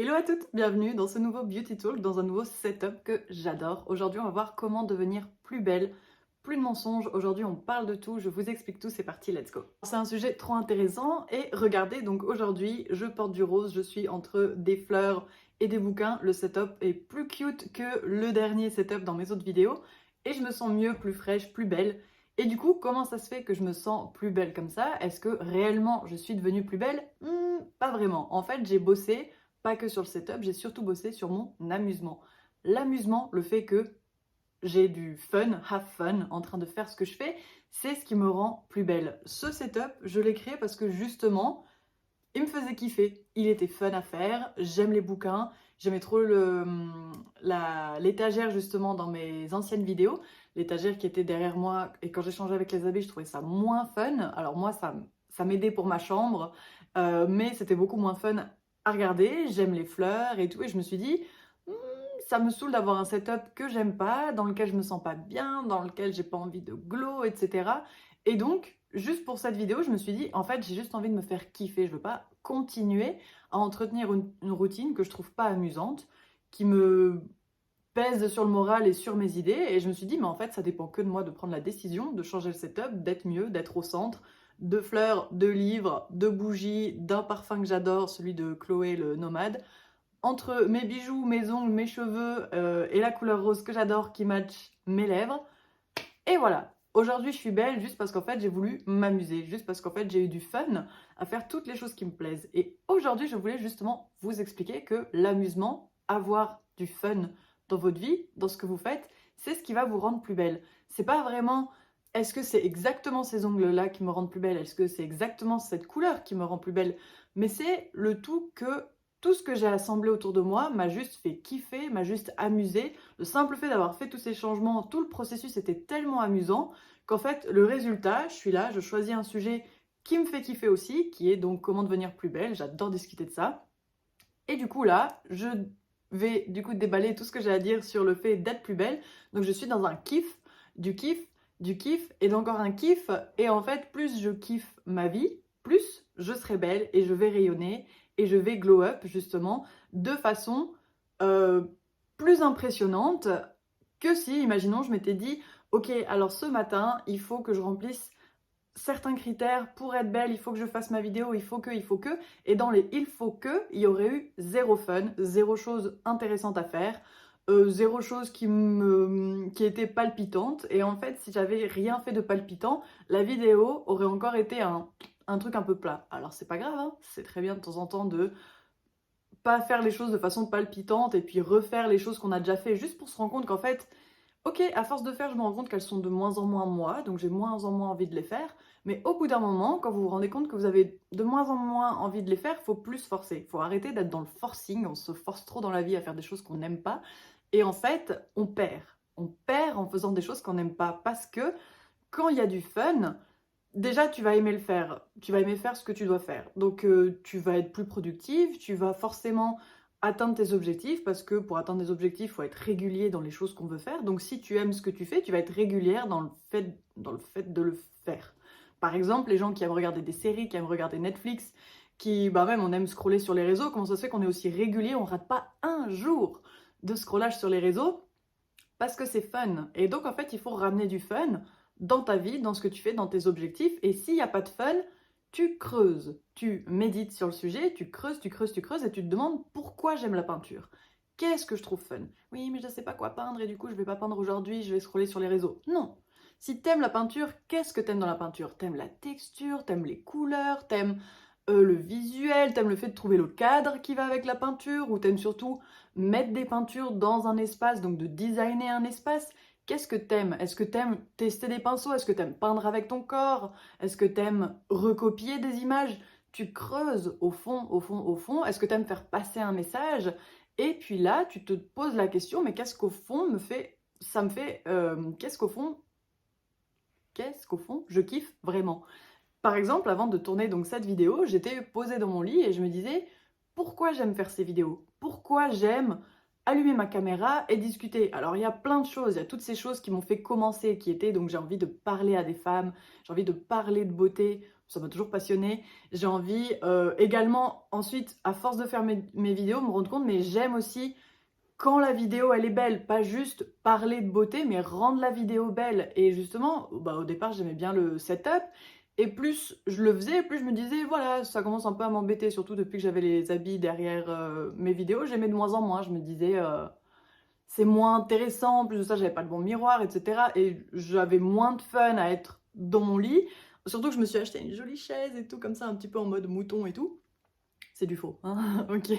Hello à toutes, bienvenue dans ce nouveau Beauty Talk, dans un nouveau setup que j'adore. Aujourd'hui, on va voir comment devenir plus belle, plus de mensonges. Aujourd'hui, on parle de tout, je vous explique tout, c'est parti, let's go. C'est un sujet trop intéressant et regardez, donc aujourd'hui, je porte du rose, je suis entre des fleurs et des bouquins. Le setup est plus cute que le dernier setup dans mes autres vidéos et je me sens mieux, plus fraîche, plus belle. Et du coup, comment ça se fait que je me sens plus belle comme ça? Est-ce que réellement je suis devenue plus belle? Pas vraiment. En fait, j'ai bossé pas que sur le setup, j'ai surtout bossé sur mon amusement. L'amusement, le fait que j'ai du fun, have fun, en train de faire ce que je fais, c'est ce qui me rend plus belle. Ce setup, je l'ai créé parce que justement, il me faisait kiffer. Il était fun à faire, j'aime les bouquins, j'aimais trop l'étagère justement dans mes anciennes vidéos, l'étagère qui était derrière moi, et quand j'échangeais avec les abeilles, je trouvais ça moins fun. Alors moi, ça m'aidait pour ma chambre, mais c'était beaucoup moins fun à regarder. J'aime les fleurs et tout, et je me suis dit, Hmm, ça me saoule d'avoir un setup que j'aime pas, dans lequel je me sens pas bien, dans lequel j'ai pas envie de glow, etc. Et donc, juste pour cette vidéo, je me suis dit, en fait, j'ai juste envie de me faire kiffer. Je veux pas continuer à entretenir une routine que je trouve pas amusante, qui me pèse sur le moral et sur mes idées. Et je me suis dit, mais en fait, ça dépend que de moi de prendre la décision, de changer le setup, d'être mieux, d'être au centre, de fleurs, de livres, de bougies, d'un parfum que j'adore, celui de Chloé le Nomade. Entre mes bijoux, mes ongles, mes cheveux et la couleur rose que j'adore qui match mes lèvres. Et voilà, aujourd'hui je suis belle juste parce qu'en fait j'ai voulu m'amuser, juste parce qu'en fait j'ai eu du fun à faire toutes les choses qui me plaisent. Et aujourd'hui je voulais justement vous expliquer que l'amusement, avoir du fun dans votre vie, dans ce que vous faites, c'est ce qui va vous rendre plus belle. C'est pas vraiment est-ce que c'est exactement ces ongles-là qui me rendent plus belle, est-ce que c'est exactement cette couleur qui me rend plus belle, mais c'est le tout que tout ce que j'ai assemblé autour de moi m'a juste fait kiffer, m'a juste amusé. Le simple fait d'avoir fait tous ces changements, tout le processus était tellement amusant qu'en fait, le résultat, je suis là, je choisis un sujet qui me fait kiffer aussi, qui est donc comment devenir plus belle. J'adore discuter de ça. Et du coup, là, je vais du coup déballer tout ce que j'ai à dire sur le fait d'être plus belle. Donc, je suis dans un kiff, du kiff, du kiff et d'encore un kiff. Et en fait, plus je kiffe ma vie, plus je serai belle et je vais rayonner et je vais glow up justement de façon euh, plus impressionnante que si, imaginons, je m'étais dit, ok, alors ce matin, il faut que je remplisse certains critères pour être belle, il faut que je fasse ma vidéo, il faut que, et dans les il faut que, il y aurait eu zéro fun, zéro chose intéressante à faire, zéro chose qui était palpitante, et en fait, si j'avais rien fait de palpitant, la vidéo aurait encore été un truc un peu plat. Alors c'est pas grave, hein, c'est très bien de temps en temps de pas faire les choses de façon palpitante et puis refaire les choses qu'on a déjà fait juste pour se rendre compte qu'en fait, ok, à force de faire, je me rends compte qu'elles sont de moins en moins moi, donc j'ai moins en moins envie de les faire. Mais au bout d'un moment, quand vous vous rendez compte que vous avez de moins en moins envie de les faire, il faut plus forcer. Il faut arrêter d'être dans le forcing. On se force trop dans la vie à faire des choses qu'on n'aime pas. Et en fait, on perd. On perd en faisant des choses qu'on n'aime pas. Parce que quand il y a du fun, déjà tu vas aimer le faire. Tu vas aimer faire ce que tu dois faire. Donc tu vas être plus productive. Tu vas forcément atteindre tes objectifs, parce que pour atteindre des objectifs, il faut être régulier dans les choses qu'on veut faire. Donc si tu aimes ce que tu fais, tu vas être régulière dans le fait de le faire. Par exemple, les gens qui aiment regarder des séries, qui aiment regarder Netflix, qui, bah même on aime scroller sur les réseaux, comment ça se fait qu'on est aussi régulier, on rate pas un jour de scrollage sur les réseaux, parce que c'est fun. Et donc en fait, il faut ramener du fun dans ta vie, dans ce que tu fais, dans tes objectifs. Et s'il n'y a pas de fun, tu creuses, tu médites sur le sujet, tu creuses, tu creuses, tu creuses et tu te demandes pourquoi j'aime la peinture. Qu'est-ce que je trouve fun? Oui, mais je ne sais pas quoi peindre et du coup je vais pas peindre aujourd'hui, je vais scroller sur les réseaux. Non. Si t'aimes la peinture, qu'est-ce que t'aimes dans la peinture? T'aimes la texture, t'aimes les couleurs, t'aimes le visuel, t'aimes le fait de trouver le cadre qui va avec la peinture, ou t'aimes surtout mettre des peintures dans un espace, donc de designer un espace. Qu'est-ce que t'aimes? Est-ce que t'aimes tester des pinceaux? Est-ce que t'aimes peindre avec ton corps? Est-ce que t'aimes recopier des images? Tu creuses au fond, au fond, au fond. Est-ce que t'aimes faire passer un message? Et puis là, tu te poses la question, mais qu'est-ce qu'au fond ça me fait, qu'est-ce qu'au fond, je kiffe vraiment? Par exemple, avant de tourner donc cette vidéo, j'étais posée dans mon lit et je me disais pourquoi j'aime faire ces vidéos? Pourquoi j'aime allumer ma caméra et discuter. Alors il y a plein de choses, il y a toutes ces choses qui m'ont fait commencer, qui étaient donc j'ai envie de parler à des femmes, j'ai envie de parler de beauté, ça m'a toujours passionnée. J'ai envie également ensuite, à force de faire mes vidéos, me rendre compte, mais j'aime aussi quand la vidéo elle est belle, pas juste parler de beauté, mais rendre la vidéo belle. Et justement, bah, au départ j'aimais bien le setup, et plus je le faisais, plus je me disais, voilà, ça commence un peu à m'embêter, surtout depuis que j'avais les habits derrière mes vidéos, j'aimais de moins en moins, je me disais, c'est moins intéressant, en plus de ça j'avais pas le bon miroir, etc. Et j'avais moins de fun à être dans mon lit, surtout que je me suis acheté une jolie chaise et tout, comme ça, un petit peu en mode mouton et tout. C'est du faux, hein. Ok,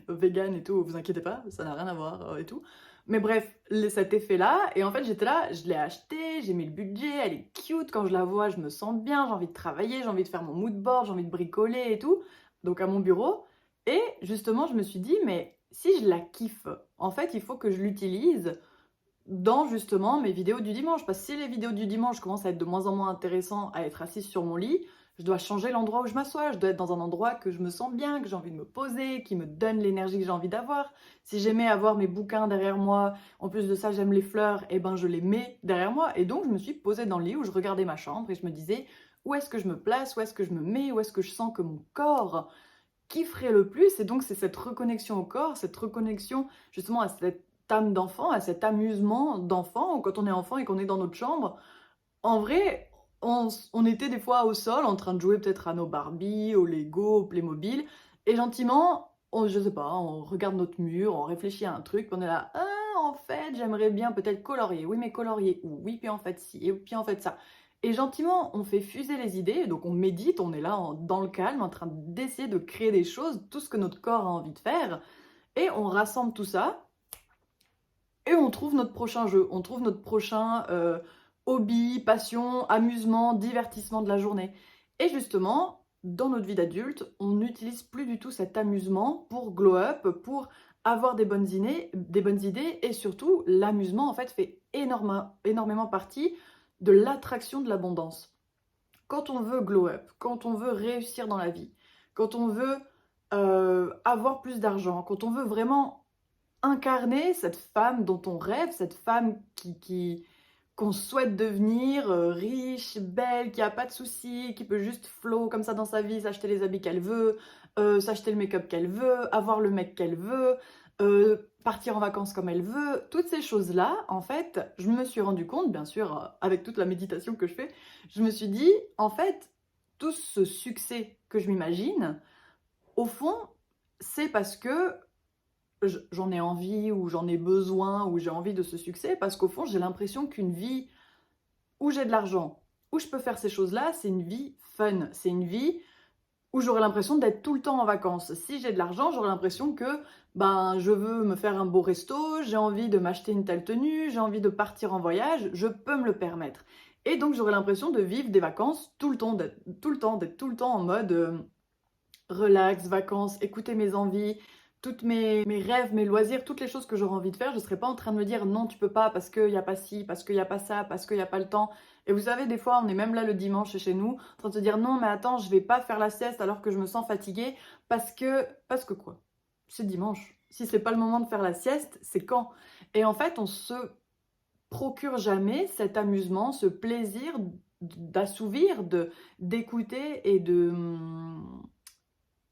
vegan et tout, vous inquiétez pas, ça n'a rien à voir et tout. Mais bref, cet effet-là, et en fait j'étais là, je l'ai acheté, j'ai mis le budget, elle est cute, quand je la vois je me sens bien, j'ai envie de travailler, j'ai envie de faire mon mood board, j'ai envie de bricoler et tout, donc à mon bureau. Et justement je me suis dit, mais si je la kiffe, en fait il faut que je l'utilise dans justement mes vidéos du dimanche. Parce que si les vidéos du dimanche commencent à être de moins en moins intéressantes, à être assise sur mon lit, je dois changer l'endroit où je m'assois. Je dois être dans un endroit que je me sens bien, que j'ai envie de me poser, qui me donne l'énergie que j'ai envie d'avoir. Si j'aimais avoir mes bouquins derrière moi, en plus de ça j'aime les fleurs, et ben je les mets derrière moi. Et donc je me suis posée dans le lit où je regardais ma chambre et je me disais, où est-ce que je me place, où est-ce que je me mets, où est-ce que je sens que mon corps kifferait le plus. Et donc c'est cette reconnexion au corps, cette reconnexion justement à cette âme d'enfant, à cet amusement d'enfant, quand on est enfant et qu'on est dans notre chambre. En vrai, on était des fois au sol en train de jouer peut-être à nos Barbie, au Lego, au Playmobil, et gentiment, je sais pas, on regarde notre mur, on réfléchit à un truc, on est là, ah, en fait, j'aimerais bien peut-être colorier, oui, mais colorier où? Oui, puis en fait ci, et puis en fait ça. Et gentiment, on fait fuser les idées, donc on médite, on est là dans le calme, en train d'essayer de créer des choses, tout ce que notre corps a envie de faire, et on rassemble tout ça, et on trouve notre prochain jeu, on trouve notre prochain hobby, passion, amusement, divertissement de la journée. Et justement, dans notre vie d'adulte, on n'utilise plus du tout cet amusement pour glow up, pour avoir des bonnes idées, et surtout, l'amusement en fait fait énormément partie de l'attraction de l'abondance. Quand on veut glow up, quand on veut réussir dans la vie, quand on veut avoir plus d'argent, quand on veut vraiment incarner cette femme dont on rêve, cette femme qu'on souhaite devenir, riche, belle, qui a pas de soucis, qui peut juste flow comme ça dans sa vie, s'acheter les habits qu'elle veut, s'acheter le make-up qu'elle veut, avoir le mec qu'elle veut, partir en vacances comme elle veut. Toutes ces choses-là, en fait, je me suis rendu compte, bien sûr, avec toute la méditation que je fais, je me suis dit, en fait, tout ce succès que je m'imagine, au fond, c'est parce que j'en ai envie ou j'en ai besoin ou j'ai envie de ce succès, parce qu'au fond, j'ai l'impression qu'une vie où j'ai de l'argent, où je peux faire ces choses-là, c'est une vie fun. C'est une vie où j'aurais l'impression d'être tout le temps en vacances. Si j'ai de l'argent, j'aurais l'impression que ben, je veux me faire un beau resto, j'ai envie de m'acheter une telle tenue, j'ai envie de partir en voyage, je peux me le permettre. Et donc j'aurais l'impression de vivre des vacances tout le temps, d'être tout le temps en mode relax, vacances, écouter mes envies, toutes mes rêves, mes loisirs, toutes les choses que j'aurais envie de faire. Je ne serais pas en train de me dire non, tu peux pas parce qu'il n'y a pas ci, parce qu'il n'y a pas ça, parce qu'il n'y a pas le temps. Et vous savez, des fois, on est même là le dimanche chez nous, en train de se dire non, mais attends, je vais pas faire la sieste alors que je me sens fatiguée parce que quoi? C'est dimanche. Si c'est pas le moment de faire la sieste, c'est quand? Et en fait, on se procure jamais cet amusement, ce plaisir d'assouvir, d'écouter et de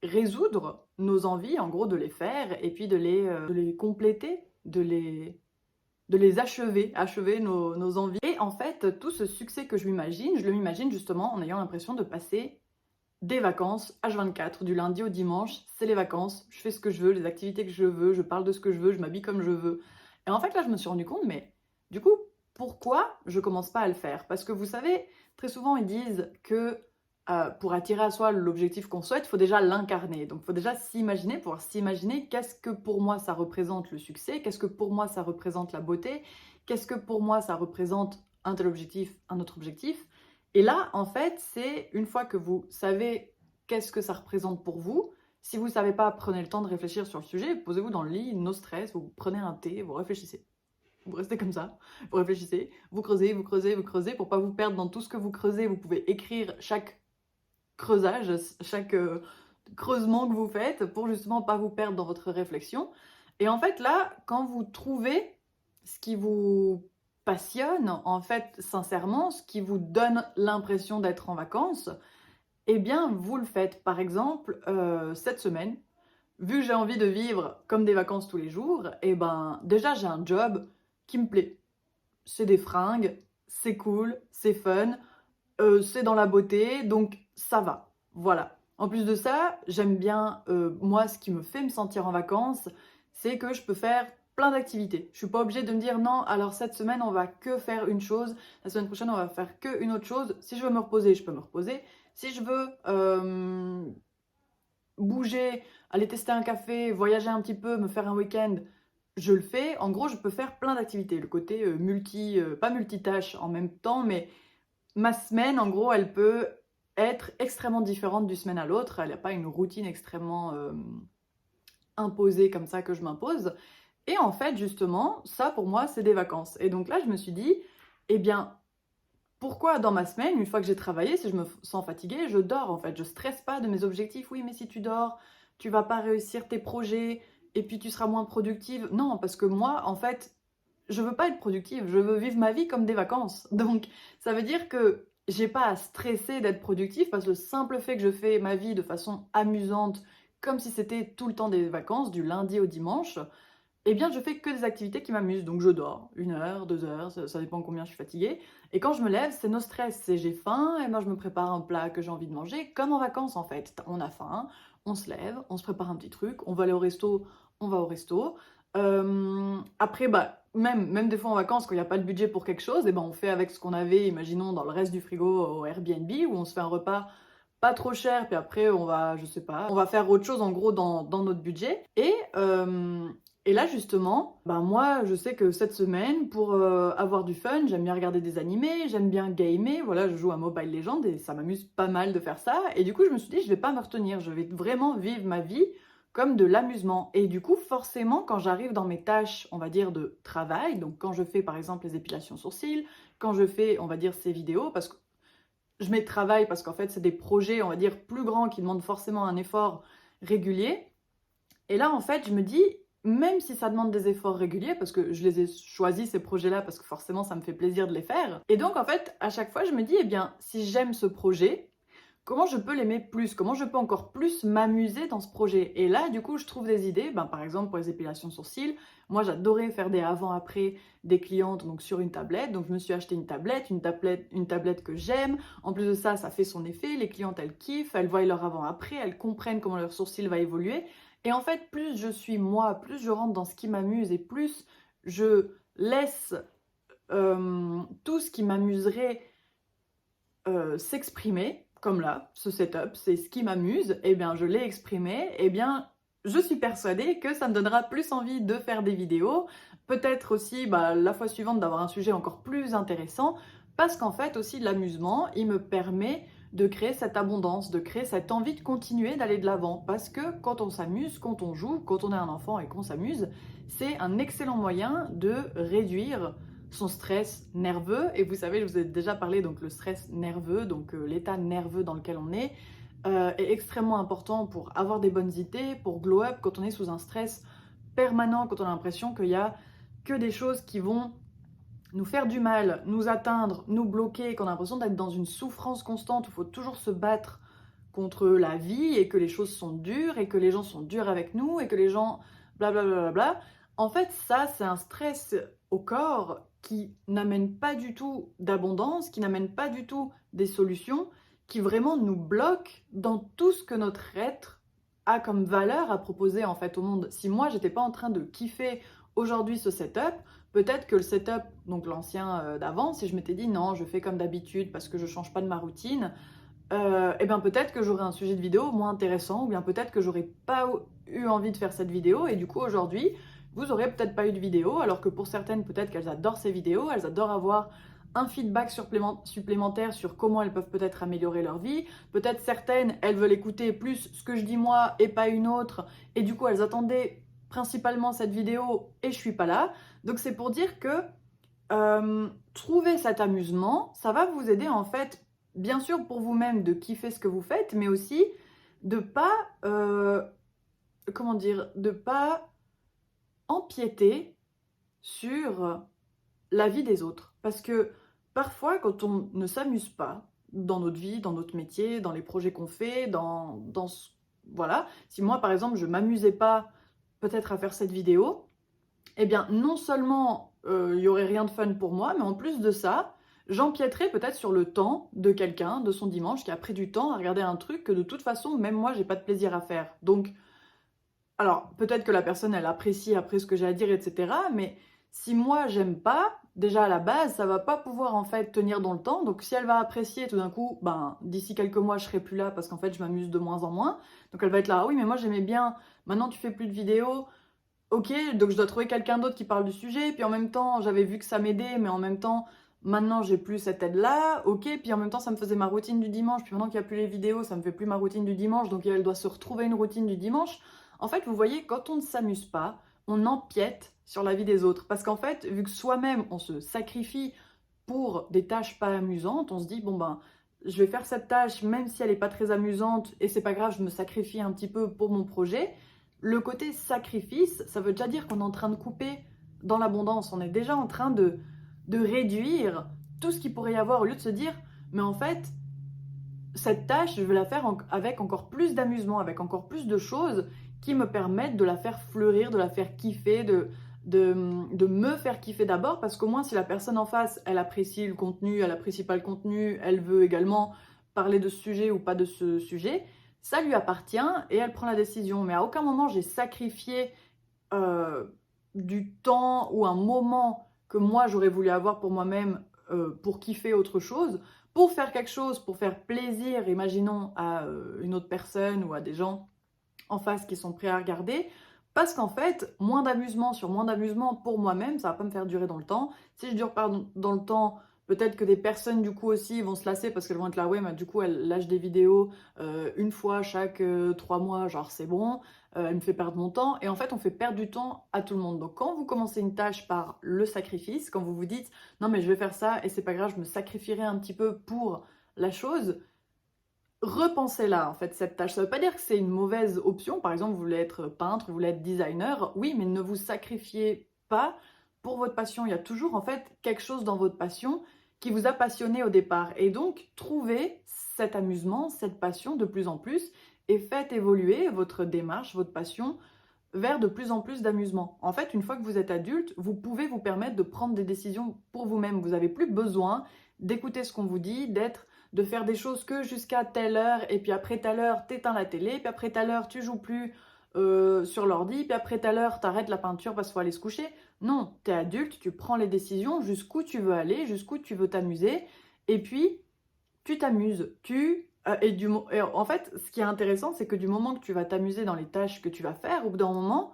résoudre nos envies, en gros, de les faire et puis de les compléter, de les achever, achever nos envies. Et en fait, tout ce succès que je le m'imagine justement en ayant l'impression de passer des vacances H24, du lundi au dimanche, c'est les vacances, je fais ce que je veux, les activités que je veux, je parle de ce que je veux, je m'habille comme je veux. Et en fait, là, je me suis rendu compte, mais du coup, pourquoi je commence pas à le faire? Parce que vous savez, très souvent, ils disent que pour attirer à soi l'objectif qu'on souhaite, il faut déjà l'incarner. Donc, il faut déjà s'imaginer, pouvoir s'imaginer qu'est-ce que pour moi ça représente le succès, qu'est-ce que pour moi ça représente la beauté, qu'est-ce que pour moi ça représente un tel objectif, un autre objectif. Et là, en fait, c'est une fois que vous savez qu'est-ce que ça représente pour vous, si vous ne savez pas, prenez le temps de réfléchir sur le sujet, posez-vous dans le lit, no stress, vous prenez un thé, vous réfléchissez. Vous restez comme ça, vous réfléchissez, vous creusez, vous creusez, vous creusez, pour pas vous perdre dans tout ce que vous creusez, vous pouvez écrire chaque creusage, chaque creusement que vous faites pour justement pas vous perdre dans votre réflexion. Et en fait, là, quand vous trouvez ce qui vous passionne, en fait, sincèrement, ce qui vous donne l'impression d'être en vacances, eh bien, vous le faites. Par exemple, cette semaine, vu que j'ai envie de vivre comme des vacances tous les jours, eh ben, déjà, j'ai un job qui me plaît. C'est des fringues, c'est cool, c'est fun, c'est dans la beauté, donc ça va. Voilà. En plus de ça, j'aime bien, moi, ce qui me fait me sentir en vacances, c'est que je peux faire plein d'activités. Je suis pas obligée de me dire non, alors cette semaine, on va que faire une chose, la semaine prochaine, on va faire que une autre chose. Si je veux me reposer, je peux me reposer. Si je veux bouger, aller tester un café, voyager un petit peu, me faire un week-end, je le fais. En gros, je peux faire plein d'activités. Le côté pas multitâche en même temps, mais ma semaine, en gros, elle peut être extrêmement différente d'une semaine à l'autre. Elle n'a pas une routine extrêmement imposée comme ça que je m'impose. Et en fait, justement, ça pour moi, c'est des vacances. Et donc là, je me suis dit, eh bien, pourquoi dans ma semaine, une fois que j'ai travaillé, si je me sens fatiguée, je dors en fait. Je stresse pas de mes objectifs. Oui, mais si tu dors, tu vas pas réussir tes projets et puis tu seras moins productive. Non, parce que moi, en fait, je veux pas être productive. Je veux vivre ma vie comme des vacances. Donc, ça veut dire que j'ai pas à stresser d'être productive parce que le simple fait que je fais ma vie de façon amusante, comme si c'était tout le temps des vacances, du lundi au dimanche, eh bien, je fais que des activités qui m'amusent. Donc, je dors 1 heure, 2 heures, ça dépend combien je suis fatiguée. Et quand je me lève, c'est no stress. C'est j'ai faim, et moi, je me prépare un plat que j'ai envie de manger, comme en vacances, en fait. On a faim, on se lève, on se prépare un petit truc, on va aller au resto, on va au resto. Après, bah, même des fois en vacances, quand il n'y a pas de budget pour quelque chose, eh ben, on fait avec ce qu'on avait, imaginons, dans le reste du frigo au Airbnb, où on se fait un repas pas trop cher, puis après, on va, je sais pas, on va faire autre chose, en gros, dans notre budget. Et là, justement, ben moi, je sais que cette semaine, pour avoir du fun, j'aime bien regarder des animés, j'aime bien gamer. Voilà, je joue à Mobile Legends et ça m'amuse pas mal de faire ça. Et du coup, je me suis dit, je vais pas me retenir, je vais vraiment vivre ma vie comme de l'amusement. Et du coup, forcément, quand j'arrive dans mes tâches, on va dire, de travail, donc quand je fais par exemple les épilations sourcils, quand je fais, on va dire, ces vidéos, parce que je mets travail parce qu'en fait, c'est des projets, on va dire, plus grands qui demandent forcément un effort régulier. Et là, en fait, je me dis, même si ça demande des efforts réguliers, parce que je les ai choisis, ces projets-là, parce que forcément, ça me fait plaisir de les faire. Et donc, en fait, à chaque fois, je me dis, eh bien, si j'aime ce projet, comment je peux l'aimer plus? Comment je peux encore plus m'amuser dans ce projet? Et là, du coup, je trouve des idées. Ben, par exemple, pour les épilations sourcils, moi, j'adorais faire des avant-après des clientes donc sur une tablette. Donc, je me suis acheté une tablette que j'aime. En plus de ça, ça fait son effet. Les clientes, elles kiffent, elles voient leur avant-après, elles comprennent comment leur sourcil va évoluer. Et en fait, plus je suis moi, plus je rentre dans ce qui m'amuse et plus je laisse tout ce qui m'amuserait s'exprimer, comme là, ce setup, c'est ce qui m'amuse, eh bien je l'ai exprimé, eh bien je suis persuadée que ça me donnera plus envie de faire des vidéos, peut-être aussi bah, la fois suivante d'avoir un sujet encore plus intéressant, parce qu'en fait aussi l'amusement, il me permet de créer cette abondance, de créer cette envie de continuer d'aller de l'avant, parce que quand on s'amuse, quand on joue, quand on est un enfant et qu'on s'amuse, c'est un excellent moyen de réduire son stress nerveux. Et vous savez, je vous ai déjà parlé, donc le stress nerveux, donc l'état nerveux dans lequel on est extrêmement important pour avoir des bonnes idées, pour glow up, quand on est sous un stress permanent, quand on a l'impression qu'il y a que des choses qui vont nous faire du mal, nous atteindre, nous bloquer, qu'on a l'impression d'être dans une souffrance constante où il faut toujours se battre contre la vie et que les choses sont dures et que les gens sont durs avec nous et que les gens blablabla. Bla bla bla. En fait, ça, c'est un stress au corps qui n'amène pas du tout d'abondance, qui n'amène pas du tout des solutions, qui vraiment nous bloque dans tout ce que notre être a comme valeur à proposer en fait au monde. Si moi, j'étais pas en train de kiffer aujourd'hui ce setup, peut-être que le setup, donc l'ancien d'avant, si je m'étais dit non, je fais comme d'habitude parce que je change pas de ma routine, et bien peut-être que j'aurais un sujet de vidéo moins intéressant, ou bien peut-être que j'aurais pas eu envie de faire cette vidéo, et du coup aujourd'hui, vous aurez peut-être pas eu de vidéo, alors que pour certaines, peut-être qu'elles adorent ces vidéos, elles adorent avoir un feedback supplémentaire sur comment elles peuvent peut-être améliorer leur vie. Peut-être certaines, elles veulent écouter plus ce que je dis moi et pas une autre, et du coup elles attendaient principalement cette vidéo et je suis pas là. Donc c'est pour dire que trouver cet amusement, ça va vous aider en fait, bien sûr pour vous-même de kiffer ce que vous faites, mais aussi de pas, comment dire, de pas empiéter sur la vie des autres. Parce que parfois, quand on ne s'amuse pas dans notre vie, dans notre métier, dans les projets qu'on fait, voilà, si moi, par exemple, je m'amusais pas peut-être à faire cette vidéo, eh bien, non seulement il y aurait rien de fun pour moi, mais en plus de ça, j'empiéterais peut-être sur le temps de quelqu'un, de son dimanche, qui a pris du temps à regarder un truc que de toute façon, même moi, j'ai pas de plaisir à faire. Donc, alors, peut-être que la personne, elle apprécie après ce que j'ai à dire, etc. Mais si moi, j'aime pas, déjà à la base, ça va pas pouvoir en fait tenir dans le temps. Donc, si elle va apprécier tout d'un coup, ben, d'ici quelques mois, je serai plus là parce qu'en fait, je m'amuse de moins en moins. Donc, elle va être là, ah oui, mais moi, j'aimais bien. Maintenant, tu fais plus de vidéos. Ok, donc je dois trouver quelqu'un d'autre qui parle du sujet. Puis en même temps, j'avais vu que ça m'aidait, mais en même temps, maintenant, j'ai plus cette aide-là. Ok, puis en même temps, ça me faisait ma routine du dimanche. Puis maintenant qu'il n'y a plus les vidéos, ça me fait plus ma routine du dimanche. Donc, elle doit se retrouver une routine du dimanche. En fait, vous voyez, quand on ne s'amuse pas, on empiète sur la vie des autres. Parce qu'en fait, vu que soi-même, on se sacrifie pour des tâches pas amusantes, on se dit, bon ben, je vais faire cette tâche même si elle n'est pas très amusante et c'est pas grave, je me sacrifie un petit peu pour mon projet. Le côté sacrifice, ça veut déjà dire qu'on est en train de couper dans l'abondance. On est déjà en train de réduire tout ce qu'il pourrait y avoir au lieu de se dire, mais en fait, cette tâche, je vais la faire avec encore plus d'amusement, avec encore plus de choses qui me permettent de la faire fleurir, de la faire kiffer, de me faire kiffer d'abord, parce qu'au moins si la personne en face, elle apprécie le contenu, elle apprécie pas le contenu, elle veut également parler de ce sujet ou pas de ce sujet, ça lui appartient et elle prend la décision. Mais à aucun moment j'ai sacrifié euh, du temps ou un moment que moi j'aurais voulu avoir pour moi-même pour kiffer autre chose, pour faire quelque chose, pour faire plaisir, imaginons, à une autre personne ou à des gens en face qui sont prêts à regarder. Parce qu'en fait, moins d'amusement sur moins d'amusement pour moi-même, ça va pas me faire durer dans le temps. Si je dure pas dans le temps, peut-être que des personnes du coup aussi vont se lasser parce qu'elles vont être là, ouais, mais du coup elle lâche des vidéos une fois chaque 3 mois, genre c'est bon, elle me fait perdre mon temps. Et en fait, on fait perdre du temps à tout le monde. Donc quand vous commencez une tâche par le sacrifice, quand vous vous dites, non mais je vais faire ça et c'est pas grave, je me sacrifierai un petit peu pour la chose, repensez-la en fait cette tâche. Ça veut pas dire que c'est une mauvaise option. Par exemple, vous voulez être peintre, vous voulez être designer. Oui, mais ne vous sacrifiez pas pour votre passion. Il y a toujours en fait quelque chose dans votre passion qui vous a passionné au départ. Et donc, trouvez cet amusement, cette passion de plus en plus et faites évoluer votre démarche, votre passion vers de plus en plus d'amusement. En fait, une fois que vous êtes adulte, vous pouvez vous permettre de prendre des décisions pour vous-même. Vous n'avez plus besoin d'écouter ce qu'on vous dit, de faire des choses que jusqu'à telle heure, et puis après telle heure, t'éteins la télé, puis après telle heure, tu joues plus sur l'ordi, puis après telle heure, t'arrêtes la peinture parce qu'il faut aller se coucher. Non, t'es adulte, tu prends les décisions jusqu'où tu veux aller, jusqu'où tu veux t'amuser, et puis tu t'amuses. Et en fait, ce qui est intéressant, c'est que du moment que tu vas t'amuser dans les tâches que tu vas faire, au bout d'un moment,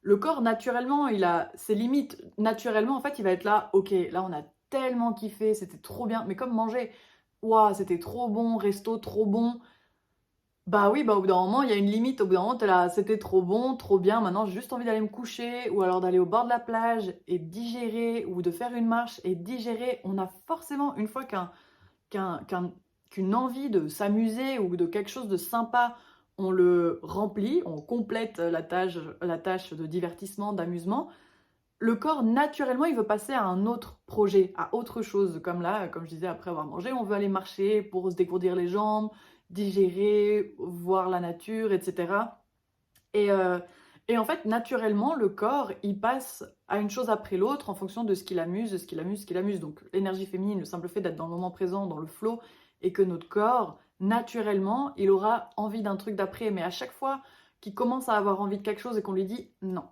le corps, naturellement, il a ses limites. Naturellement, en fait, il va être là, ok, là, on a tellement kiffé, c'était trop bien. Mais comme manger, waouh, c'était trop bon, resto, trop bon. Bah oui, bah au bout d'un moment, il y a une limite. Au bout d'un moment, t'es là, c'était trop bon, trop bien. Maintenant, j'ai juste envie d'aller me coucher ou alors d'aller au bord de la plage et digérer ou de faire une marche et digérer. On a forcément, une fois qu'un- qu'un- qu'une envie de s'amuser ou de quelque chose de sympa, on le remplit, on complète la tâche de divertissement, d'amusement, le corps, naturellement, il veut passer à un autre projet, à autre chose. Comme là, comme je disais, après avoir mangé, on veut aller marcher pour se dégourdir les jambes, digérer, voir la nature, etc. Et, euh, et en fait, naturellement, le corps, il passe à une chose après l'autre en fonction de ce qui l'amuse, de ce qui l'amuse, ce qui l'amuse. Donc l'énergie féminine, le simple fait d'être dans le moment présent, dans le flow, et que notre corps, naturellement, il aura envie d'un truc d'après. Mais à chaque fois qu'il commence à avoir envie de quelque chose et qu'on lui dit non,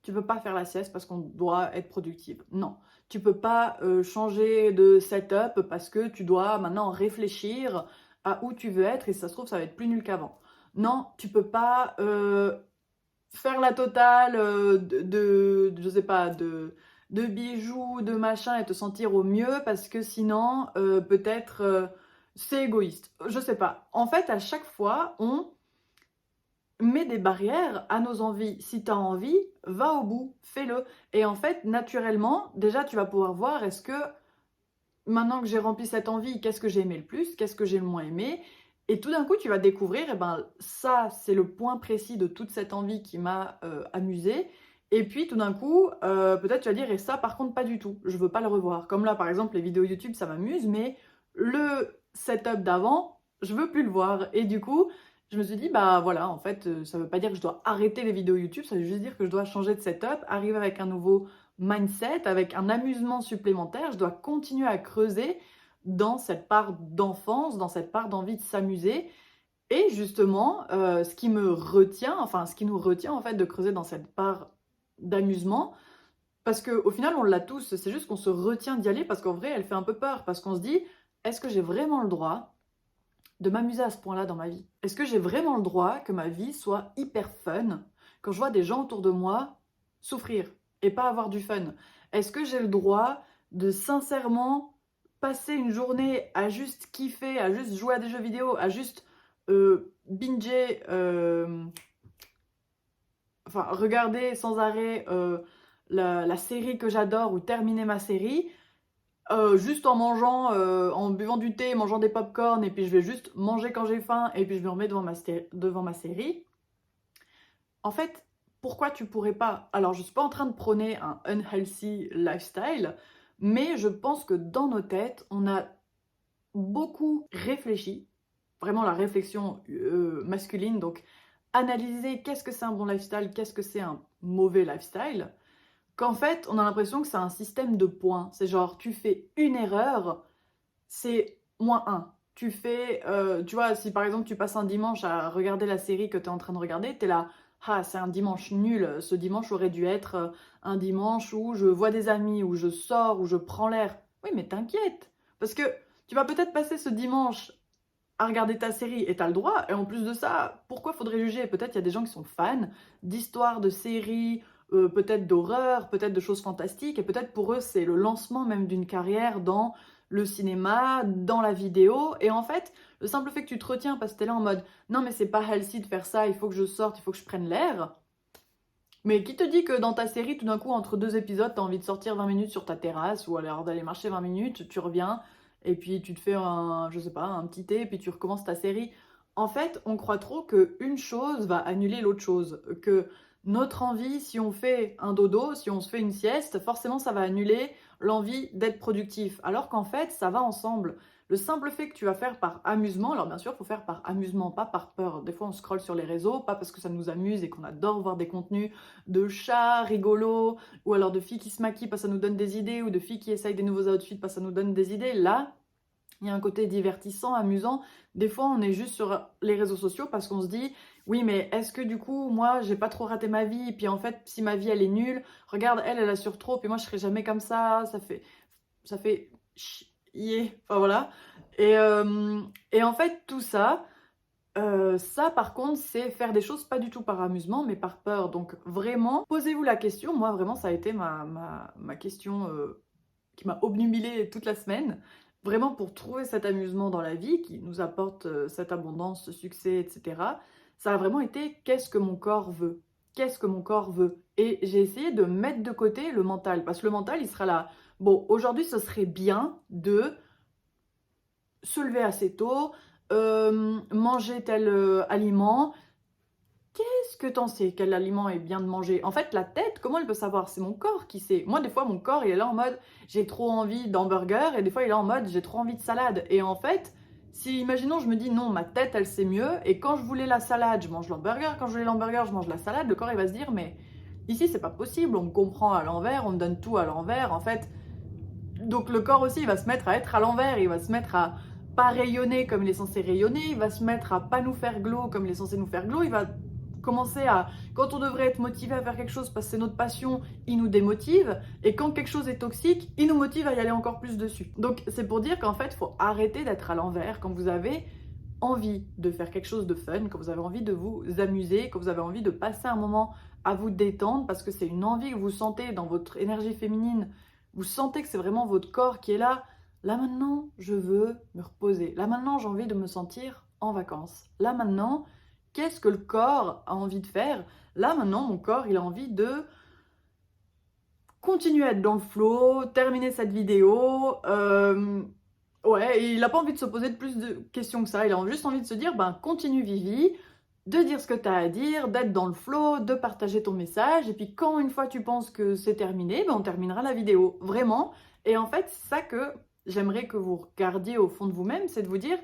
tu peux pas faire la sieste parce qu'on doit être productive. Non. Tu peux pas changer de setup parce que tu dois maintenant réfléchir à où tu veux être et si ça se trouve, ça va être plus nul qu'avant. Non, tu peux pas faire la totale je sais pas, de bijoux, de machin et te sentir au mieux parce que sinon, peut-être, c'est égoïste. Je sais pas. En fait, à chaque fois, on met des barrières à nos envies. Si tu as envie, va au bout, fais-le. Et en fait, naturellement, déjà, tu vas pouvoir voir est-ce que maintenant que j'ai rempli cette envie, qu'est-ce que j'ai aimé le plus, qu'est-ce que j'ai le moins aimé. Et tout d'un coup, tu vas découvrir, eh ben, ça, c'est le point précis de toute cette envie qui m'a amusée. Et puis tout d'un coup, peut-être tu vas dire: «Et ça par contre pas du tout, je veux pas le revoir». Comme là par exemple les vidéos YouTube ça m'amuse, mais le setup d'avant, je veux plus le voir. Et du coup, je me suis dit: «Bah voilà, en fait, ça veut pas dire que je dois arrêter les vidéos YouTube, ça veut juste dire que je dois changer de setup, arriver avec un nouveau mindset, avec un amusement supplémentaire. Je dois continuer à creuser dans cette part d'enfance, dans cette part d'envie de s'amuser». Et justement, ce qui me retient, enfin ce qui nous retient en fait de creuser dans cette part d'amusement, parce qu'au final on l'a tous, c'est juste qu'on se retient d'y aller parce qu'en vrai elle fait un peu peur, parce qu'on se dit: «Est-ce que j'ai vraiment le droit de m'amuser à ce point-là dans ma vie? Est-ce que j'ai vraiment le droit que ma vie soit hyper fun quand je vois des gens autour de moi souffrir et pas avoir du fun? Est-ce que j'ai le droit de sincèrement passer une journée à juste kiffer, à juste jouer à des jeux vidéo, à juste binger, enfin regarder sans arrêt la série que j'adore ou terminer ma série, juste en mangeant, en buvant du thé, mangeant des pop-corn et puis je vais juste manger quand j'ai faim et puis je me remets devant ma série. En fait, pourquoi tu pourrais pas? Alors, je suis pas en train de prôner un unhealthy lifestyle, mais je pense que dans nos têtes, on a beaucoup réfléchi, vraiment la réflexion masculine, donc analyser qu'est-ce que c'est un bon lifestyle, qu'est-ce que c'est un mauvais lifestyle, qu'en fait, on a l'impression que c'est un système de points. C'est genre, tu fais une erreur, c'est moins un. Tu fais, tu vois, si par exemple tu passes un dimanche à regarder la série que tu es en train de regarder, tu es là, ah, c'est un dimanche nul, ce dimanche aurait dû être un dimanche où je vois des amis, où je sors, où je prends l'air. Oui, mais t'inquiète, parce que tu vas peut-être passer ce dimanche à regarder ta série et t'as le droit. Et en plus de ça, pourquoi faudrait juger? Peut-être il y a des gens qui sont fans d'histoires, de séries, peut-être d'horreur, peut-être de choses fantastiques, et peut-être pour eux c'est le lancement même d'une carrière dans le cinéma, dans la vidéo. Et en fait, le simple fait que tu te retiens parce que t'es là en mode non mais c'est pas healthy de faire ça, il faut que je sorte, il faut que je prenne l'air. Mais qui te dit que dans ta série, tout d'un coup, entre deux épisodes, t'as envie de sortir 20 minutes sur ta terrasse ou alors d'aller marcher 20 minutes, tu reviens et puis tu te fais un, je sais pas, un petit thé et puis tu recommences ta série. En fait, on croit trop qu'une chose va annuler l'autre chose. Que notre envie, si on fait un dodo, si on se fait une sieste, forcément ça va annuler l'envie d'être productif. Alors qu'en fait, ça va ensemble. Le simple fait que tu vas faire par amusement, alors bien sûr, il faut faire par amusement, pas par peur. Des fois, on scrolle sur les réseaux, pas parce que ça nous amuse et qu'on adore voir des contenus de chats rigolos, ou alors de filles qui se maquillent parce que ça nous donne des idées, ou de filles qui essayent des nouveaux outfits parce que ça nous donne des idées. Là, il y a un côté divertissant, amusant. Des fois, on est juste sur les réseaux sociaux parce qu'on se dit, oui, mais est-ce que du coup, moi, j'ai pas trop raté ma vie? Et puis en fait, si ma vie, elle est nulle, regarde, elle assure trop, puis moi, je serai jamais comme ça fait chier. Enfin voilà. Et, euh, et en fait, tout ça, ça, par contre, c'est faire des choses pas du tout par amusement, mais par peur. Donc vraiment, posez-vous la question. Moi, vraiment, ça a été ma question qui m'a obnubilée toute la semaine. Vraiment, pour trouver cet amusement dans la vie qui nous apporte cette abondance, ce succès, etc. Ça a vraiment été qu'est-ce que mon corps veut? Qu'est-ce que mon corps veut? Et j'ai essayé de mettre de côté le mental. Parce que le mental, il sera là. Bon, aujourd'hui, ce serait bien de se lever assez tôt, manger tel aliment. Qu'est-ce que t'en sais quel aliment est bien de manger? En fait, la tête, comment elle peut savoir? C'est mon corps qui sait. Moi, des fois, mon corps, il est là en mode j'ai trop envie d'hamburger, et des fois, il est là en mode j'ai trop envie de salade. Et en fait, si, imaginons, je me dis non, ma tête, elle sait mieux, et quand je voulais la salade, je mange l'hamburger, quand je voulais l'hamburger, je mange la salade, le corps, il va se dire mais ici, c'est pas possible, on me comprend à l'envers, on me donne tout à l'envers, en fait. Donc le corps aussi, il va se mettre à être à l'envers, il va se mettre à pas rayonner comme il est censé rayonner, il va se mettre à pas nous faire glow comme il est censé nous faire glow, il va commencer à, quand on devrait être motivé à faire quelque chose parce que c'est notre passion, il nous démotive, et quand quelque chose est toxique, il nous motive à y aller encore plus dessus. Donc c'est pour dire qu'en fait, il faut arrêter d'être à l'envers quand vous avez envie de faire quelque chose de fun, quand vous avez envie de vous amuser, quand vous avez envie de passer un moment à vous détendre, parce que c'est une envie que vous sentez dans votre énergie féminine, vous sentez que c'est vraiment votre corps qui est là. Là maintenant, je veux me reposer. Là maintenant, j'ai envie de me sentir en vacances. Là maintenant, qu'est-ce que le corps a envie de faire? Là maintenant, mon corps, il a envie de continuer à être dans le flow, terminer cette vidéo. Ouais, et il n'a pas envie de se poser de plus de questions que ça. Il a juste envie de se dire, ben continue Vivi, de dire ce que tu as à dire, d'être dans le flow, de partager ton message. Et puis quand une fois tu penses que c'est terminé, ben on terminera la vidéo. Vraiment. Et en fait, c'est ça que j'aimerais que vous regardiez au fond de vous-même, c'est de vous dire,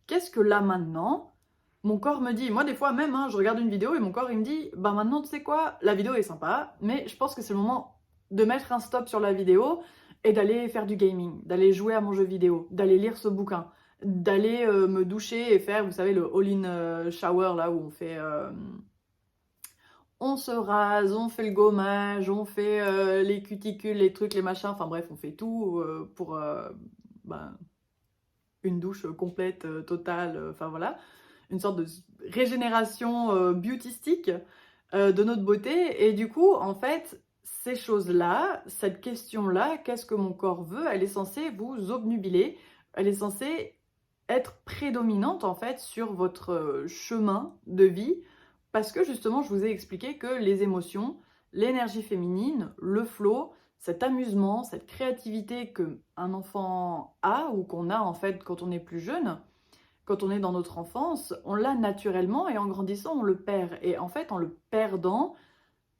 qu'est-ce que là maintenant, mon corps me dit. Moi, des fois même, hein, je regarde une vidéo et mon corps, il me dit, bah maintenant, tu sais quoi, la vidéo est sympa, mais je pense que c'est le moment de mettre un stop sur la vidéo et d'aller faire du gaming, d'aller jouer à mon jeu vidéo, d'aller lire ce bouquin, d'aller me doucher et faire, vous savez, le all-in shower, là où on fait... on se rase, on fait le gommage, on fait les cuticules, les trucs, les machins, enfin bref, on fait tout pour ben, une douche complète, totale, enfin voilà. Une sorte de régénération beautystique de notre beauté. Et du coup, en fait, ces choses-là, cette question-là, qu'est-ce que mon corps veut, elle est censée vous obnubiler, elle est censée être prédominante en fait sur votre chemin de vie, parce que justement, je vous ai expliqué que les émotions, l'énergie féminine, le flow, cet amusement, cette créativité que un enfant a ou qu'on a en fait quand on est plus jeune, quand on est dans notre enfance, on l'a naturellement et en grandissant, on le perd. Et en fait, en le perdant,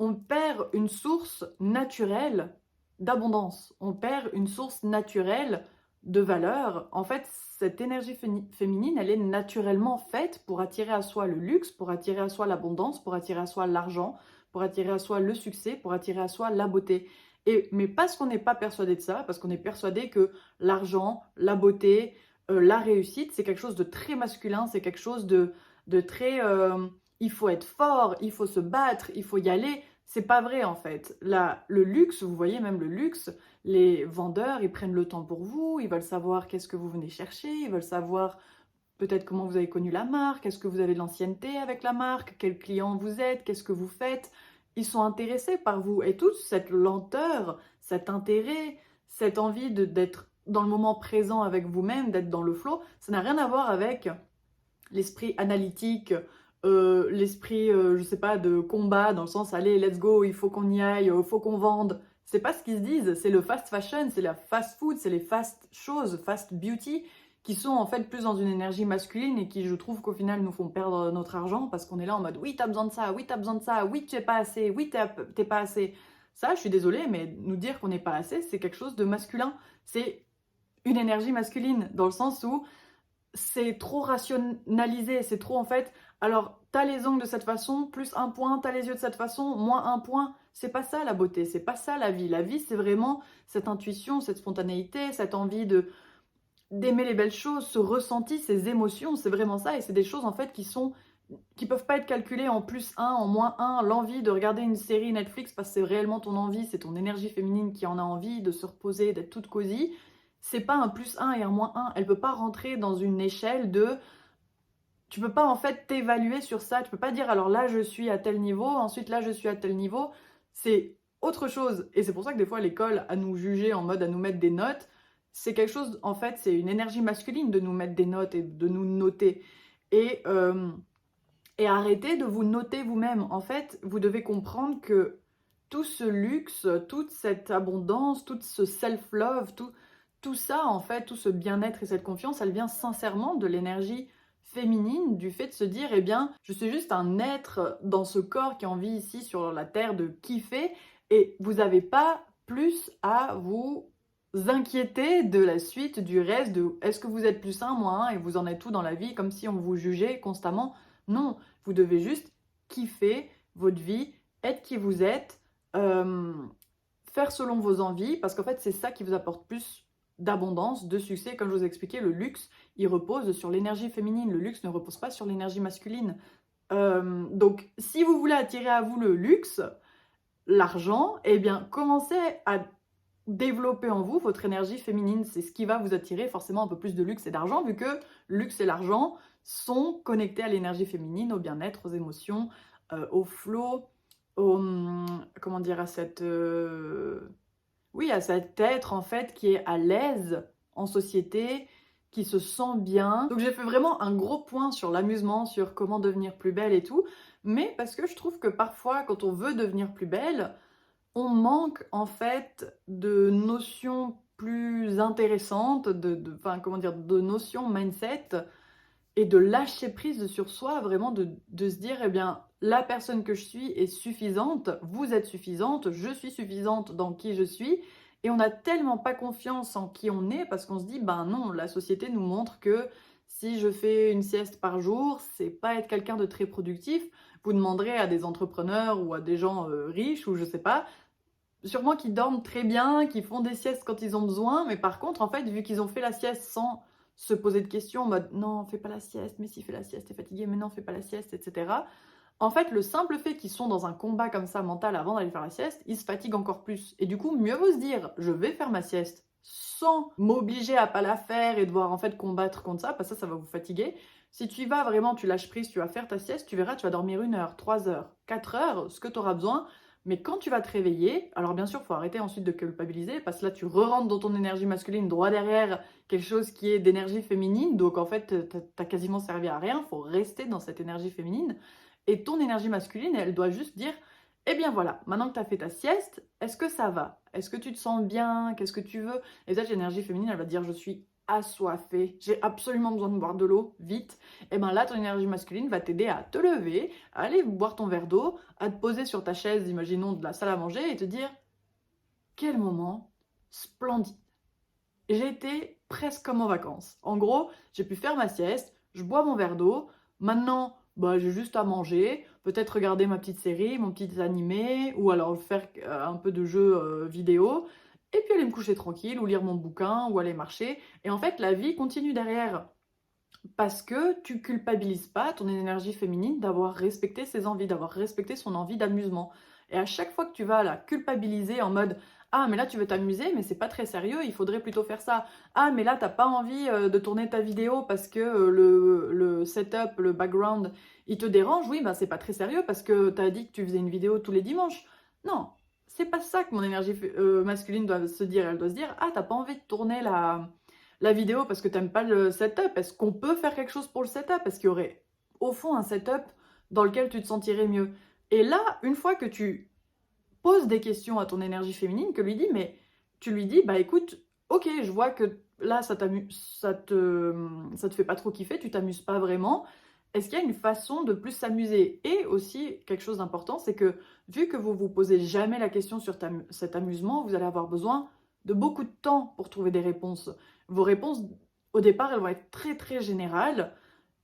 on perd une source naturelle d'abondance. On perd une source naturelle de valeur. En fait, cette énergie féminine, elle est naturellement faite pour attirer à soi le luxe, pour attirer à soi l'abondance, pour attirer à soi l'argent, pour attirer à soi le succès, pour attirer à soi la beauté. Mais parce qu'on n'est pas persuadé de ça, parce qu'on est persuadé que l'argent, la beauté, la réussite, c'est quelque chose de très masculin, c'est quelque chose de très... il faut être fort, il faut se battre, il faut y aller. C'est pas vrai en fait. Là, le luxe, vous voyez même le luxe, les vendeurs, ils prennent le temps pour vous, ils veulent savoir qu'est-ce que vous venez chercher, ils veulent savoir peut-être comment vous avez connu la marque, est-ce que vous avez de l'ancienneté avec la marque, quel client vous êtes, qu'est-ce que vous faites. Ils sont intéressés par vous. Et toute cette lenteur, cet intérêt, cette envie d'être dans le moment présent avec vous-même, d'être dans le flow, ça n'a rien à voir avec l'esprit analytique, l'esprit, je sais pas, de combat, dans le sens, allez, let's go, il faut qu'on y aille, il faut qu'on vende. C'est pas ce qu'ils se disent, c'est le fast fashion, c'est la fast food, c'est les fast choses, fast beauty, qui sont en fait plus dans une énergie masculine et qui, je trouve qu'au final, nous font perdre notre argent parce qu'on est là en mode, oui, t'as besoin de ça, oui, t'as besoin de ça, oui, tu es pas assez, oui, t'es pas assez. Ça, je suis désolée, mais nous dire qu'on n'est pas assez, c'est quelque chose de masculin. C'est une énergie masculine, dans le sens où c'est trop rationalisé, c'est trop en fait, alors t'as les ongles de cette façon, plus un point, t'as les yeux de cette façon, moins un point. C'est pas ça la beauté, c'est pas ça la vie. La vie, c'est vraiment cette intuition, cette spontanéité, cette envie de d'aimer les belles choses, ce ressenti, ces émotions, c'est vraiment ça. Et c'est des choses en fait qui peuvent pas être calculées en plus un, en moins un. L'envie de regarder une série Netflix parce que c'est réellement ton envie, c'est ton énergie féminine qui en a envie de se reposer, d'être toute cosy. C'est pas un plus un et un moins un. Elle peut pas rentrer dans une échelle de... Tu peux pas en fait t'évaluer sur ça. Tu peux pas dire alors là je suis à tel niveau, ensuite là je suis à tel niveau. C'est autre chose. Et c'est pour ça que des fois l'école, à nous juger en mode à nous mettre des notes, c'est quelque chose, en fait, c'est une énergie masculine de nous mettre des notes et de nous noter. Et, euh, et arrêtez de vous noter vous-même. En fait, vous devez comprendre que tout ce luxe, toute cette abondance, tout ce self-love, tout ça, en fait, tout ce bien-être et cette confiance, elle vient sincèrement de l'énergie féminine, du fait de se dire, eh bien, je suis juste un être dans ce corps qui a envie ici sur la terre de kiffer, et vous n'avez pas plus à vous inquiéter de la suite, du reste, de est-ce que vous êtes plus un, moins un, et vous en êtes tout dans la vie, comme si on vous jugeait constamment. Non, vous devez juste kiffer votre vie, être qui vous êtes, euh, faire selon vos envies, parce qu'en fait, c'est ça qui vous apporte plus d'abondance, de succès. Comme je vous ai expliqué, le luxe, il repose sur l'énergie féminine. Le luxe ne repose pas sur l'énergie masculine. Donc, si vous voulez attirer à vous le luxe, l'argent, eh bien, commencez à développer en vous votre énergie féminine. C'est ce qui va vous attirer forcément un peu plus de luxe et d'argent, vu que luxe et l'argent sont connectés à l'énergie féminine, au bien-être, aux émotions, au flow, comment dire, à cette... oui, à cet être en fait qui est à l'aise en société, qui se sent bien. Donc j'ai fait vraiment un gros point sur l'amusement, sur comment devenir plus belle et tout, mais parce que je trouve que parfois quand on veut devenir plus belle, on manque en fait de notions plus intéressantes, enfin comment dire, de notions mindset et de lâcher prise sur soi, vraiment de se dire, eh bien, la personne que je suis est suffisante, vous êtes suffisante, je suis suffisante dans qui je suis. Et on n'a tellement pas confiance en qui on est parce qu'on se dit, ben non, la société nous montre que si je fais une sieste par jour, c'est pas être quelqu'un de très productif. Vous demanderez à des entrepreneurs ou à des gens riches ou je sais pas, sûrement qui dorment très bien, qui font des siestes quand ils ont besoin, mais par contre, en fait, vu qu'ils ont fait la sieste sans se poser de questions en mode non, fais pas la sieste, mais si fais la sieste, t'es fatigué, mais non, fais pas la sieste, etc. En fait, le simple fait qu'ils sont dans un combat comme ça mental avant d'aller faire la sieste, ils se fatiguent encore plus. Et du coup, mieux vaut se dire je vais faire ma sieste sans m'obliger à pas la faire et devoir en fait combattre contre ça, parce que ça va vous fatiguer. Si tu y vas vraiment, tu lâches prise, tu vas faire ta sieste, tu verras, tu vas dormir 1 heure, 3 heures, 4 heures, ce que tu auras besoin. Mais quand tu vas te réveiller, alors bien sûr, il faut arrêter ensuite de culpabiliser, parce que là, tu re-rentres dans ton énergie masculine, droit derrière quelque chose qui est d'énergie féminine, donc en fait, t'as quasiment servi à rien, il faut rester dans cette énergie féminine. Et ton énergie masculine, elle doit juste dire, eh bien voilà, maintenant que tu as fait ta sieste, est-ce que ça va? Est-ce que tu te sens bien? Qu'est-ce que tu veux? Et peut-être l'énergie féminine, elle va dire, je suis assoiffée, j'ai absolument besoin de boire de l'eau, vite. Et bien là, ton énergie masculine va t'aider à te lever, à aller boire ton verre d'eau, à te poser sur ta chaise, imaginons de la salle à manger, et te dire, quel moment splendide. J'ai été presque comme en vacances. En gros, j'ai pu faire ma sieste, je bois mon verre d'eau, maintenant, bah, j'ai juste à manger, peut-être regarder ma petite série, mon petit animé, ou alors faire un peu de jeu vidéo, et puis aller me coucher tranquille, ou lire mon bouquin, ou aller marcher. Et en fait, la vie continue derrière. Parce que tu culpabilises pas ton énergie féminine d'avoir respecté ses envies, d'avoir respecté son envie d'amusement. Et à chaque fois que tu vas la culpabiliser en mode ah mais là tu veux t'amuser mais c'est pas très sérieux, il faudrait plutôt faire ça. Ah mais là t'as pas envie de tourner ta vidéo parce que le setup, le background, il te dérange. Oui bah c'est pas très sérieux parce que t'as dit que tu faisais une vidéo tous les dimanches. Non, c'est pas ça que mon énergie masculine doit se dire. Elle doit se dire ah t'as pas envie de tourner la vidéo parce que t'aimes pas le setup. Est-ce qu'on peut faire quelque chose pour le setup? Est-ce qu'il y aurait au fond un setup dans lequel tu te sentirais mieux? Et là, une fois que tu poses des questions à ton énergie féminine, tu lui dis, bah écoute, ok, je vois que là, ça te fait pas trop kiffer, tu t'amuses pas vraiment. Est-ce qu'il y a une façon de plus s'amuser? Et aussi, quelque chose d'important, c'est que vu que vous vous posez jamais la question sur cet amusement, vous allez avoir besoin de beaucoup de temps pour trouver des réponses. Vos réponses, au départ, elles vont être très très générales.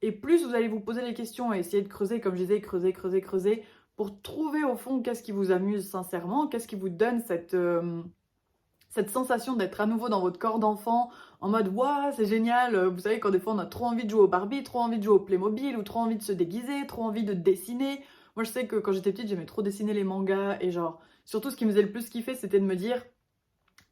Et plus vous allez vous poser les questions et essayer de creuser, comme je disais, creuser, pour trouver au fond qu'est-ce qui vous amuse sincèrement, qu'est-ce qui vous donne cette sensation d'être à nouveau dans votre corps d'enfant, en mode waouh, c'est génial. Vous savez, quand des fois on a trop envie de jouer au Barbie, trop envie de jouer au Playmobil, ou trop envie de se déguiser, trop envie de dessiner. Moi, je sais que quand j'étais petite, j'aimais trop dessiner les mangas, et genre, surtout ce qui me faisait le plus kiffer, c'était de me dire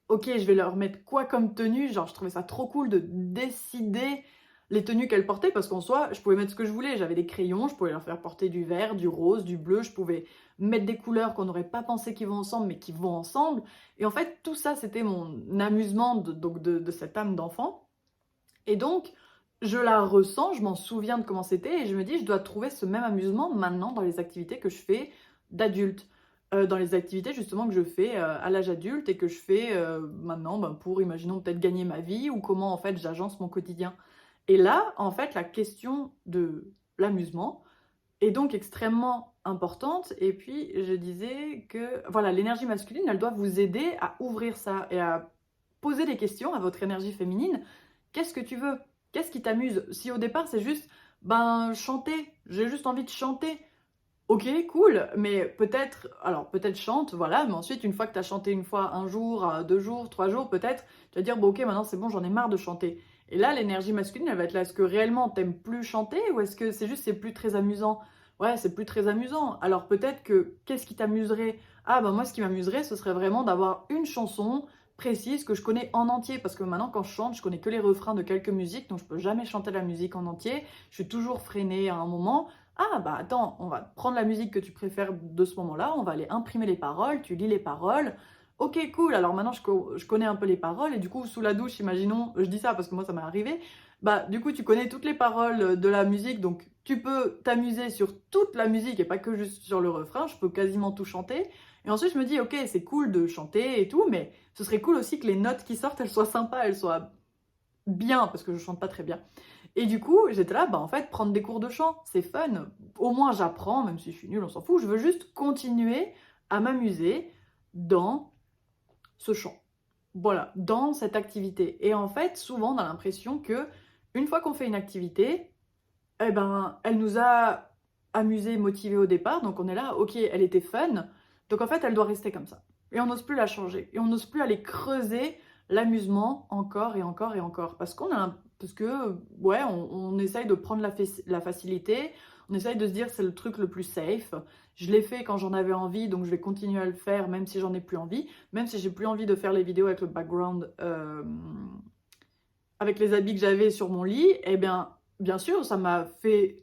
ok, je vais leur mettre quoi comme tenue? Genre, je trouvais ça trop cool de décider les tenues qu'elles portaient parce qu'en soi, je pouvais mettre ce que je voulais. J'avais des crayons, je pouvais leur faire porter du vert, du rose, du bleu. Je pouvais mettre des couleurs qu'on n'aurait pas pensé qui vont ensemble, mais qui vont ensemble. Et en fait, tout ça, c'était mon amusement de cette âme d'enfant. Et donc, je la ressens, je m'en souviens de comment c'était et je me dis, je dois trouver ce même amusement maintenant dans les activités que je fais d'adulte. Dans les activités justement que je fais à l'âge adulte et que je fais maintenant ben, pour, imaginons, peut-être gagner ma vie ou comment en fait j'agence mon quotidien. Et là, en fait, la question de l'amusement est donc extrêmement importante. Et puis, je disais que voilà, l'énergie masculine, elle doit vous aider à ouvrir ça et à poser des questions à votre énergie féminine. Qu'est-ce que tu veux? Qu'est-ce qui t'amuse? Si au départ, c'est juste, ben, chanter, j'ai juste envie de chanter. Ok, cool, mais peut-être, alors peut-être chante, voilà, mais ensuite, une fois que tu as chanté une fois, un jour, 2 jours, 3 jours, peut-être, tu vas dire, bon, ok, maintenant c'est bon, j'en ai marre de chanter. Et là, l'énergie masculine, elle va être là, est-ce que réellement t'aimes plus chanter ou est-ce que c'est juste, c'est plus très amusant? Ouais, c'est plus très amusant. Alors peut-être que, qu'est-ce qui t'amuserait? Ah, ben moi, ce qui m'amuserait, ce serait vraiment d'avoir une chanson précise que je connais en entier, parce que maintenant, quand je chante, je connais que les refrains de quelques musiques, donc je peux jamais chanter la musique en entier, je suis toujours freinée à un moment. Ah bah attends, on va prendre la musique que tu préfères de ce moment-là, on va aller imprimer les paroles, tu lis les paroles. Ok, cool, alors maintenant je connais un peu les paroles et du coup sous la douche, imaginons, je dis ça parce que moi ça m'est arrivé, bah du coup tu connais toutes les paroles de la musique, donc tu peux t'amuser sur toute la musique et pas que juste sur le refrain, je peux quasiment tout chanter. Et ensuite je me dis ok, c'est cool de chanter et tout, mais ce serait cool aussi que les notes qui sortent, elles soient sympas, elles soient bien, parce que je chante pas très bien. Et du coup, j'étais là, bah en fait, prendre des cours de chant, c'est fun. Au moins, j'apprends, même si je suis nulle, on s'en fout. Je veux juste continuer à m'amuser dans ce chant. Voilà, dans cette activité. Et en fait, souvent, on a l'impression que une fois qu'on fait une activité, eh ben, elle nous a amusés, motivés au départ. Donc on est là, ok, elle était fun. Donc en fait, elle doit rester comme ça. Et on n'ose plus la changer. Et on n'ose plus aller creuser l'amusement encore et encore et encore. Parce que, ouais, on essaye de prendre la facilité. On essaye de se dire c'est le truc le plus safe. Je l'ai fait quand j'en avais envie, donc je vais continuer à le faire même si j'en ai plus envie. Même si j'ai plus envie de faire les vidéos avec le background, avec les habits que j'avais sur mon lit, eh bien sûr, ça m'a fait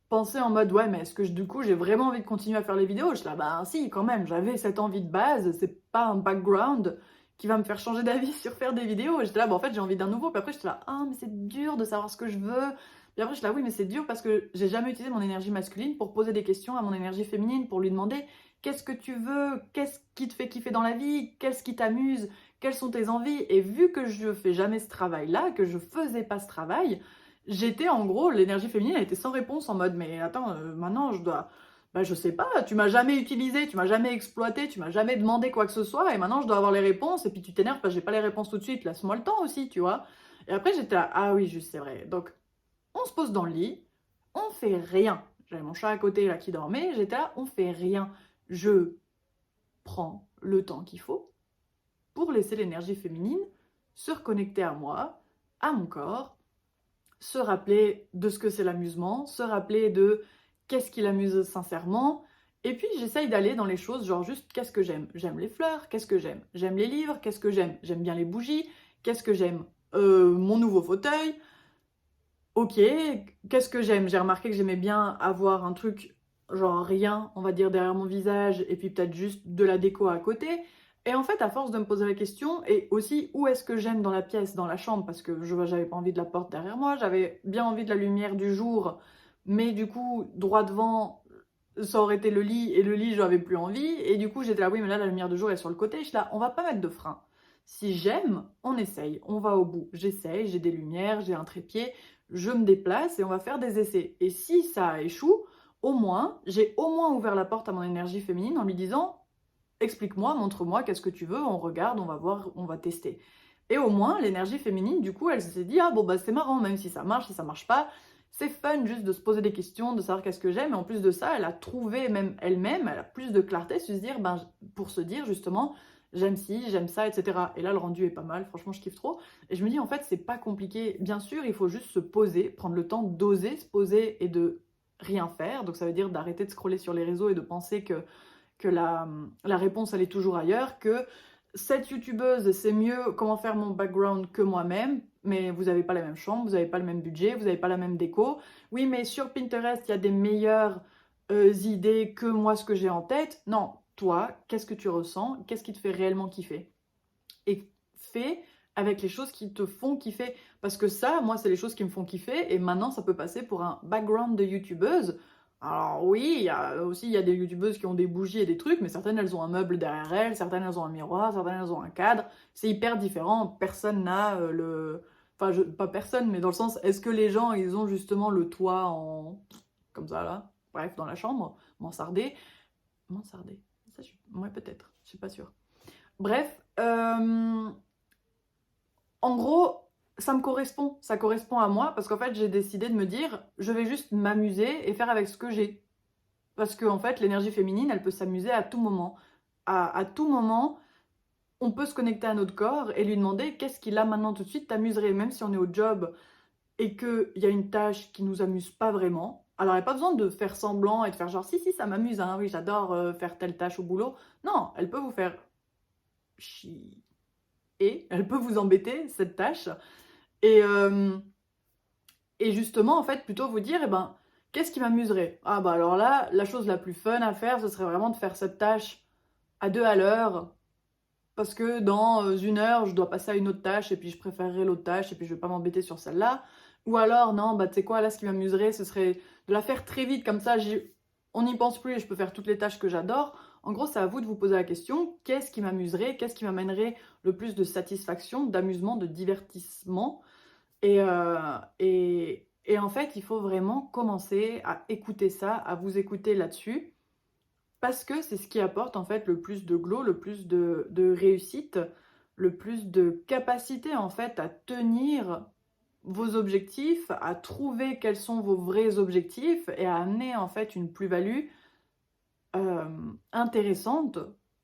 penser en mode, ouais, mais est-ce que du coup, j'ai vraiment envie de continuer à faire les vidéos? Je suis là, bah si, quand même, j'avais cette envie de base, c'est pas un background qui va me faire changer d'avis sur faire des vidéos. J'étais là, bah en fait, j'ai envie d'un nouveau. Puis après, j'étais là, ah, mais c'est dur de savoir ce que je veux. Puis après, j'étais là, oui, mais c'est dur parce que j'ai jamais utilisé mon énergie masculine pour poser des questions à mon énergie féminine, pour lui demander, qu'est-ce que tu veux? Qu'est-ce qui te fait kiffer dans la vie? Qu'est-ce qui t'amuse? Quelles sont tes envies? Et vu que je fais jamais ce travail-là, que je faisais pas ce travail, j'étais en gros, l'énergie féminine elle était sans réponse en mode, mais attends, maintenant je dois, bah je sais pas, tu m'as jamais utilisé, tu m'as jamais exploité, tu m'as jamais demandé quoi que ce soit, et maintenant je dois avoir les réponses, et puis tu t'énerves parce que j'ai pas les réponses tout de suite, laisse-moi le temps aussi, tu vois. Et après j'étais là, ah oui, juste c'est vrai. Donc on se pose dans le lit, on fait rien. J'avais mon chat à côté là qui dormait, j'étais là, on fait rien. Je prends le temps qu'il faut pour laisser l'énergie féminine se reconnecter à moi, à mon corps, se rappeler de ce que c'est l'amusement, se rappeler de qu'est-ce qui l'amuse sincèrement. Et puis j'essaye d'aller dans les choses, genre juste qu'est-ce que j'aime? J'aime les fleurs, qu'est-ce que j'aime? J'aime les livres, qu'est-ce que j'aime? J'aime bien les bougies, qu'est-ce que j'aime? Mon nouveau fauteuil, ok, qu'est-ce que j'aime? J'ai remarqué que j'aimais bien avoir un truc, genre rien, on va dire, derrière mon visage, et puis peut-être juste de la déco à côté. Et en fait, à force de me poser la question, et aussi où est-ce que j'aime dans la pièce, dans la chambre, parce que j'avais pas envie de la porte derrière moi, j'avais bien envie de la lumière du jour, mais du coup, droit devant, ça aurait été le lit, et le lit, j'avais plus envie, et du coup, j'étais là, oui, mais là, la lumière du jour est sur le côté, je suis là, on va pas mettre de frein. Si j'aime, on essaye, on va au bout. J'essaye, j'ai des lumières, j'ai un trépied, je me déplace et on va faire des essais. Et si ça échoue, au moins, j'ai au moins ouvert la porte à mon énergie féminine en lui disant, explique-moi, montre-moi, qu'est-ce que tu veux, on regarde, on va voir, on va tester. Et au moins, l'énergie féminine, du coup, elle s'est dit, ah bon, bah c'est marrant, même si ça marche pas, c'est fun juste de se poser des questions, de savoir qu'est-ce que j'aime. Et en plus de ça, elle a trouvé même elle-même, elle a plus de clarté sur se dire, ben, pour se dire justement, j'aime ci, j'aime ça, etc. Et là, le rendu est pas mal, franchement, je kiffe trop. Et je me dis, en fait, c'est pas compliqué. Bien sûr, il faut juste se poser, prendre le temps d'oser se poser et de rien faire. Donc ça veut dire d'arrêter de scroller sur les réseaux et de penser que la réponse, elle est toujours ailleurs, que cette youtubeuse sait mieux comment faire mon background que moi-même, mais vous n'avez pas la même chambre, vous n'avez pas le même budget, vous n'avez pas la même déco. Oui, mais sur Pinterest, il y a des meilleures idées que moi, ce que j'ai en tête. Non, toi, qu'est-ce que tu ressens? Qu'est-ce qui te fait réellement kiffer? Et fais avec les choses qui te font kiffer. Parce que ça, moi, c'est les choses qui me font kiffer. Et maintenant, ça peut passer pour un background de youtubeuse. Alors oui, il y a des youtubeuses qui ont des bougies et des trucs, mais certaines, elles ont un meuble derrière elles, certaines, elles ont un miroir, certaines, elles ont un cadre. C'est hyper différent. Personne n'a le... Enfin, pas personne, mais dans le sens, est-ce que les gens, ils ont justement le toit en... Comme ça, là. Bref, dans la chambre, mansardé. Mansardé. Ça, ouais, peut-être. Je suis pas sûre. Bref, en gros, ça correspond à moi parce qu'en fait, j'ai décidé de me dire, je vais juste m'amuser et faire avec ce que j'ai. Parce que en fait, l'énergie féminine, elle peut s'amuser à tout moment. À tout moment, on peut se connecter à notre corps et lui demander qu'est-ce qui là maintenant tout de suite t'amuserait, même si on est au job et qu'il y a une tâche qui nous amuse pas vraiment. Alors, il n'y a pas besoin de faire semblant et de faire genre, si, ça m'amuse, hein, oui, j'adore faire telle tâche au boulot. Non, elle peut vous faire chier et elle peut vous embêter, cette tâche. Et, euh, et justement, en fait, plutôt vous dire, eh ben, qu'est-ce qui m'amuserait? Ah bah alors là, la chose la plus fun à faire, ce serait vraiment de faire cette tâche à deux à l'heure, parce que dans une heure, je dois passer à une autre tâche, et puis je préférerais l'autre tâche, et puis je vais pas m'embêter sur celle-là. Ou alors, non, bah tu sais quoi, là, ce qui m'amuserait, ce serait de la faire très vite, comme ça, on n'y pense plus et je peux faire toutes les tâches que j'adore. En gros, c'est à vous de vous poser la question, qu'est-ce qui m'amuserait, qu'est-ce qui m'amènerait le plus de satisfaction, d'amusement, de divertissement et Et en fait, il faut vraiment commencer à écouter ça, à vous écouter là-dessus, parce que c'est ce qui apporte en fait le plus de glow, le plus de réussite, le plus de capacité en fait à tenir vos objectifs, à trouver quels sont vos vrais objectifs et à amener en fait une plus-value intéressante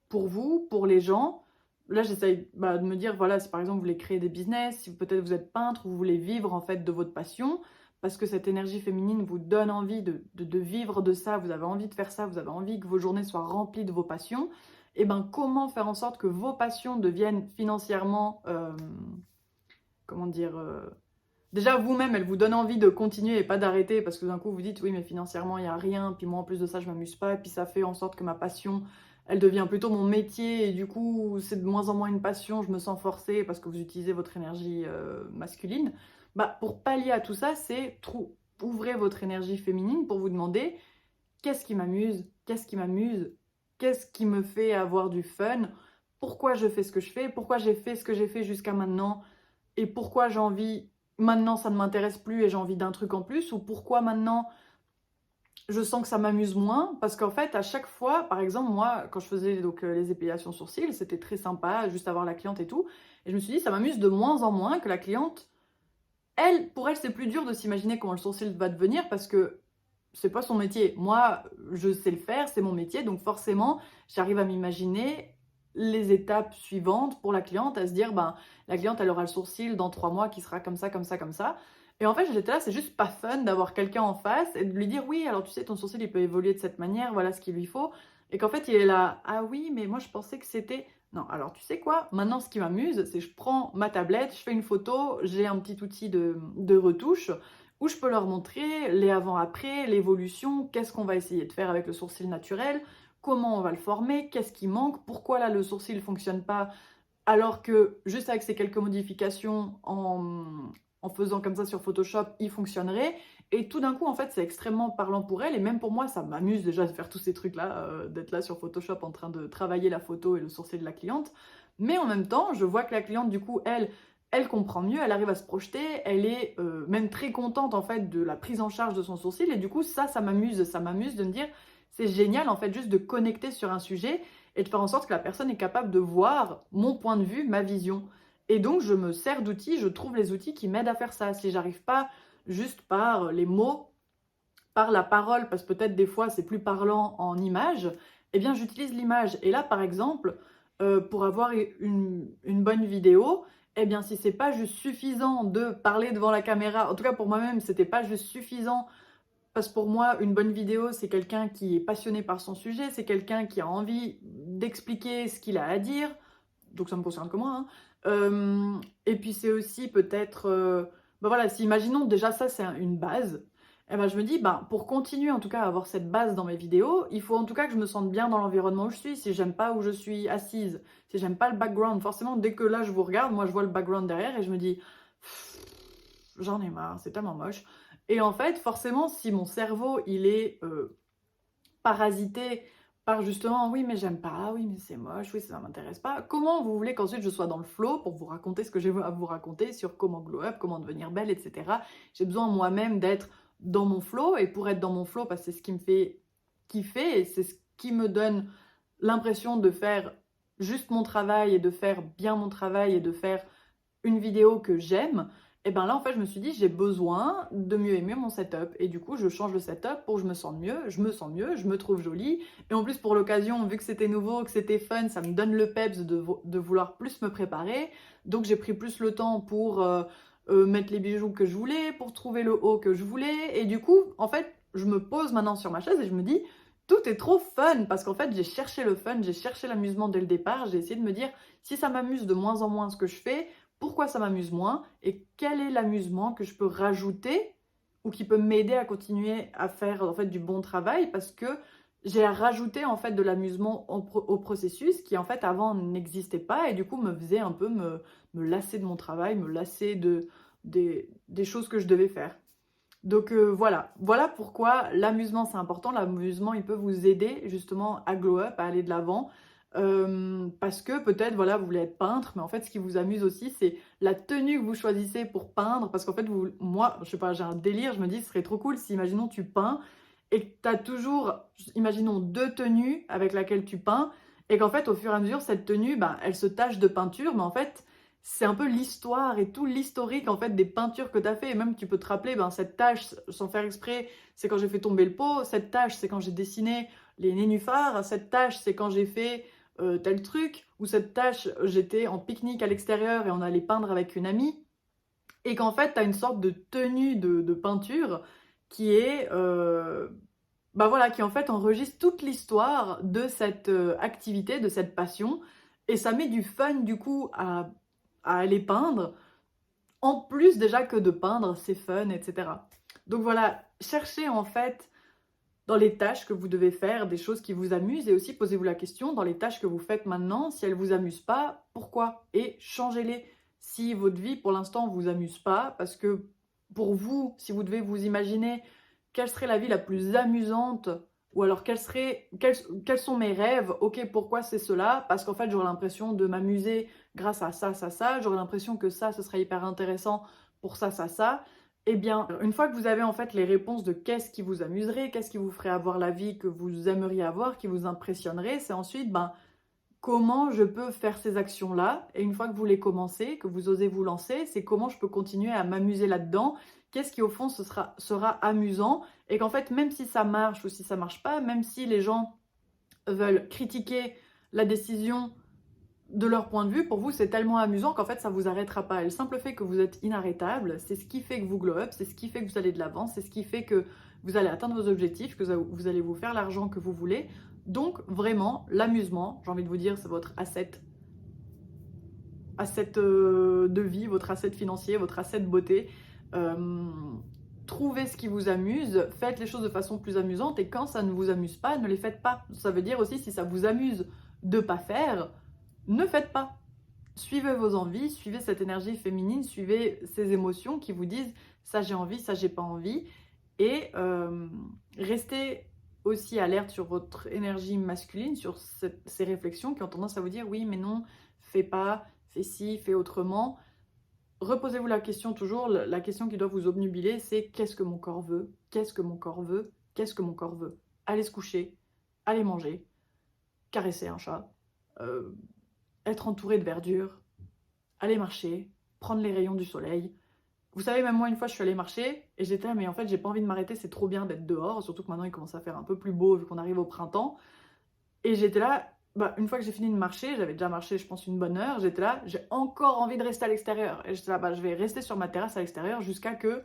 pour vous, pour les gens. Là, j'essaye de me dire, voilà, si par exemple vous voulez créer des business, si peut-être vous êtes peintre, vous voulez vivre en fait de votre passion, parce que cette énergie féminine vous donne envie de vivre de ça, vous avez envie de faire ça, vous avez envie que vos journées soient remplies de vos passions, et ben comment faire en sorte que vos passions deviennent financièrement, comment dire, déjà vous-même, elle vous donne envie de continuer et pas d'arrêter, parce que d'un coup vous dites oui mais financièrement il n'y a rien, puis moi en plus de ça je m'amuse pas, et puis ça fait en sorte que ma passion, elle devient plutôt mon métier, et du coup c'est de moins en moins une passion, je me sens forcée parce que vous utilisez votre énergie masculine. Bah, pour pallier à tout ça, c'est ouvrez votre énergie féminine pour vous demander qu'est-ce qui m'amuse, qu'est-ce qui m'amuse, qu'est-ce qui me fait avoir du fun, pourquoi je fais ce que je fais, pourquoi j'ai fait ce que j'ai fait jusqu'à maintenant, et pourquoi j'ai envie, maintenant ça ne m'intéresse plus et j'ai envie d'un truc en plus, ou pourquoi maintenant je sens que ça m'amuse moins, parce qu'en fait à chaque fois, par exemple moi quand je faisais donc les épilations sourcils, c'était très sympa, juste avoir la cliente et tout, et je me suis dit ça m'amuse de moins en moins que la cliente, elle, pour elle c'est plus dur de s'imaginer comment le sourcil va devenir, parce que c'est pas son métier. Moi, je sais le faire, c'est mon métier, donc forcément, j'arrive à m'imaginer les étapes suivantes pour la cliente, à se dire, ben, la cliente, elle aura le sourcil dans 3 mois qui sera comme ça, comme ça, comme ça. Et en fait, j'étais là, c'est juste pas fun d'avoir quelqu'un en face et de lui dire, oui, alors tu sais, ton sourcil, il peut évoluer de cette manière, voilà ce qu'il lui faut. Et qu'en fait, il est là, ah oui, mais moi, je pensais que c'était... Non, alors tu sais quoi? Maintenant, ce qui m'amuse, c'est je prends ma tablette, je fais une photo, j'ai un petit outil de retouche, où je peux leur montrer les avant-après, l'évolution, qu'est-ce qu'on va essayer de faire avec le sourcil naturel, comment on va le former, qu'est-ce qui manque, pourquoi là le sourcil ne fonctionne pas, alors que juste avec ces quelques modifications en faisant comme ça sur Photoshop, il fonctionnerait. Et tout d'un coup, en fait, c'est extrêmement parlant pour elle, et même pour moi, ça m'amuse déjà de faire tous ces trucs-là, d'être là sur Photoshop en train de travailler la photo et le sourcil de la cliente. Mais en même temps, je vois que la cliente, du coup, elle comprend mieux, elle arrive à se projeter, elle est même très contente en fait de la prise en charge de son sourcil, et du coup ça m'amuse de me dire c'est génial en fait juste de connecter sur un sujet et de faire en sorte que la personne est capable de voir mon point de vue, ma vision. Et donc je me sers d'outils, je trouve les outils qui m'aident à faire ça. Si j'arrive pas juste par les mots, par la parole, parce que peut-être des fois c'est plus parlant en image, eh bien j'utilise l'image. Et là par exemple, pour avoir une bonne vidéo, eh bien si c'est pas juste suffisant de parler devant la caméra, en tout cas pour moi-même c'était pas juste suffisant, parce que pour moi une bonne vidéo c'est quelqu'un qui est passionné par son sujet, c'est quelqu'un qui a envie d'expliquer ce qu'il a à dire, donc ça me concerne que moi, hein. Et puis c'est aussi peut-être, ben voilà, si imaginons déjà ça c'est une base, et ben je me dis, ben, pour continuer en tout cas à avoir cette base dans mes vidéos, il faut en tout cas que je me sente bien dans l'environnement où je suis. Si j'aime pas où je suis assise, si j'aime pas le background, forcément dès que là je vous regarde, moi je vois le background derrière et je me dis, j'en ai marre, c'est tellement moche. Et en fait, forcément, si mon cerveau il est parasité par justement, oui mais j'aime pas, oui mais c'est moche, oui ça m'intéresse pas, comment vous voulez qu'ensuite je sois dans le flow pour vous raconter ce que j'ai à vous raconter sur comment glow up, comment devenir belle, etc. J'ai besoin moi-même d'être dans mon flow, et pour être dans mon flow, parce que c'est ce qui me fait kiffer et c'est ce qui me donne l'impression de faire juste mon travail et de faire bien mon travail et de faire une vidéo que j'aime, et ben là en fait je me suis dit j'ai besoin de mieux aimer mon setup, et du coup je change le setup pour que je me sente mieux, je me sens mieux, je me trouve jolie, et en plus pour l'occasion, vu que c'était nouveau, que c'était fun, ça me donne le peps de vouloir plus me préparer, donc j'ai pris plus le temps pour mettre les bijoux que je voulais, pour trouver le haut que je voulais, et du coup en fait je me pose maintenant sur ma chaise et je me dis tout est trop fun, parce qu'en fait j'ai cherché le fun, j'ai cherché l'amusement dès le départ, j'ai essayé de me dire si ça m'amuse de moins en moins ce que je fais, pourquoi ça m'amuse moins et quel est l'amusement que je peux rajouter ou qui peut m'aider à continuer à faire en fait du bon travail, parce que j'ai rajouté en fait de l'amusement au processus qui en fait avant n'existait pas, et du coup me faisait un peu me lasser de mon travail, me lasser des choses que je devais faire. Donc voilà pourquoi l'amusement c'est important. L'amusement il peut vous aider justement à glow up, à aller de l'avant, parce que peut-être, voilà, vous voulez être peintre, mais en fait, ce qui vous amuse aussi, c'est la tenue que vous choisissez pour peindre. Parce qu'en fait, moi, je sais pas, j'ai un délire, je me dis, ce serait trop cool si, imaginons, tu peins et que tu as toujours, imaginons, deux tenues avec lesquelles tu peins, et qu'en fait, au fur et à mesure, cette tenue, ben, elle se tache de peinture, mais en fait, c'est un peu l'histoire et tout l'historique en fait des peintures que tu as fait. Et même tu peux te rappeler, ben, cette tache, sans faire exprès, c'est quand j'ai fait tomber le pot. Cette tache, c'est quand j'ai dessiné les nénuphars. Cette tache, c'est quand j'ai fait tel truc. Ou cette tache, j'étais en pique-nique à l'extérieur et on allait peindre avec une amie. Et qu'en fait, tu as une sorte de tenue de peinture qui est, bah voilà, qui en fait enregistre toute l'histoire de cette activité, de cette passion. Et ça met du fun du coup à aller peindre. En plus déjà que de peindre, c'est fun, etc. Donc voilà, cherchez en fait dans les tâches que vous devez faire des choses qui vous amusent, et aussi posez-vous la question dans les tâches que vous faites maintenant, si elles ne vous amusent pas, pourquoi? Et changez-les. Si votre vie pour l'instant ne vous amuse pas, parce que pour vous, si vous devez vous imaginer quelle serait la vie la plus amusante, ou alors quels sont mes rêves, ok, pourquoi c'est cela? Parce qu'en fait j'aurais l'impression de m'amuser grâce à ça, ça, ça, j'aurais l'impression que ça, ce serait hyper intéressant pour ça, ça, ça. Eh bien, une fois que vous avez en fait les réponses de qu'est-ce qui vous amuserait, qu'est-ce qui vous ferait avoir la vie que vous aimeriez avoir, qui vous impressionnerait, c'est ensuite, ben, comment je peux faire ces actions-là? Et une fois que vous les commencez, que vous osez vous lancer, c'est comment je peux continuer à m'amuser là-dedans? Qu'est-ce qui au fond sera amusant? Et qu'en fait, même si ça marche ou si ça marche pas, même si les gens veulent critiquer la décision de leur point de vue, pour vous, c'est tellement amusant qu'en fait, ça vous arrêtera pas. Et le simple fait que vous êtes inarrêtable, c'est ce qui fait que vous glow up, c'est ce qui fait que vous allez de l'avant, c'est ce qui fait que vous allez atteindre vos objectifs, que vous allez vous faire l'argent que vous voulez. Donc, vraiment, l'amusement, j'ai envie de vous dire, c'est votre asset de vie, votre asset financier, votre asset de beauté. Euh, Trouvez ce qui vous amuse, faites les choses de façon plus amusante, et quand ça ne vous amuse pas, ne les faites pas. Ça veut dire aussi, si ça vous amuse de pas faire, ne faites pas. Suivez vos envies, suivez cette énergie féminine, suivez ces émotions qui vous disent ça j'ai envie, ça j'ai pas envie, et restez aussi alerte sur votre énergie masculine, sur ces réflexions qui ont tendance à vous dire oui mais non, fais pas, fais ci, fais autrement. Reposez-vous la question toujours, la question qui doit vous obnubiler, c'est qu'est-ce que mon corps veut? Qu'est-ce que mon corps veut? Qu'est-ce que mon corps veut? Aller se coucher, aller manger, caresser un chat, euh, être entouré de verdure, aller marcher, prendre les rayons du soleil. Vous savez, même moi, une fois, je suis allée marcher et j'étais là, mais en fait, j'ai pas envie de m'arrêter, c'est trop bien d'être dehors, surtout que maintenant, il commence à faire un peu plus beau vu qu'on arrive au printemps. Et j'étais là, bah, une fois que j'ai fini de marcher, j'avais déjà marché, je pense, une bonne heure, j'étais là, j'ai encore envie de rester à l'extérieur. Et j'étais là, bah, je vais rester sur ma terrasse à l'extérieur jusqu'à que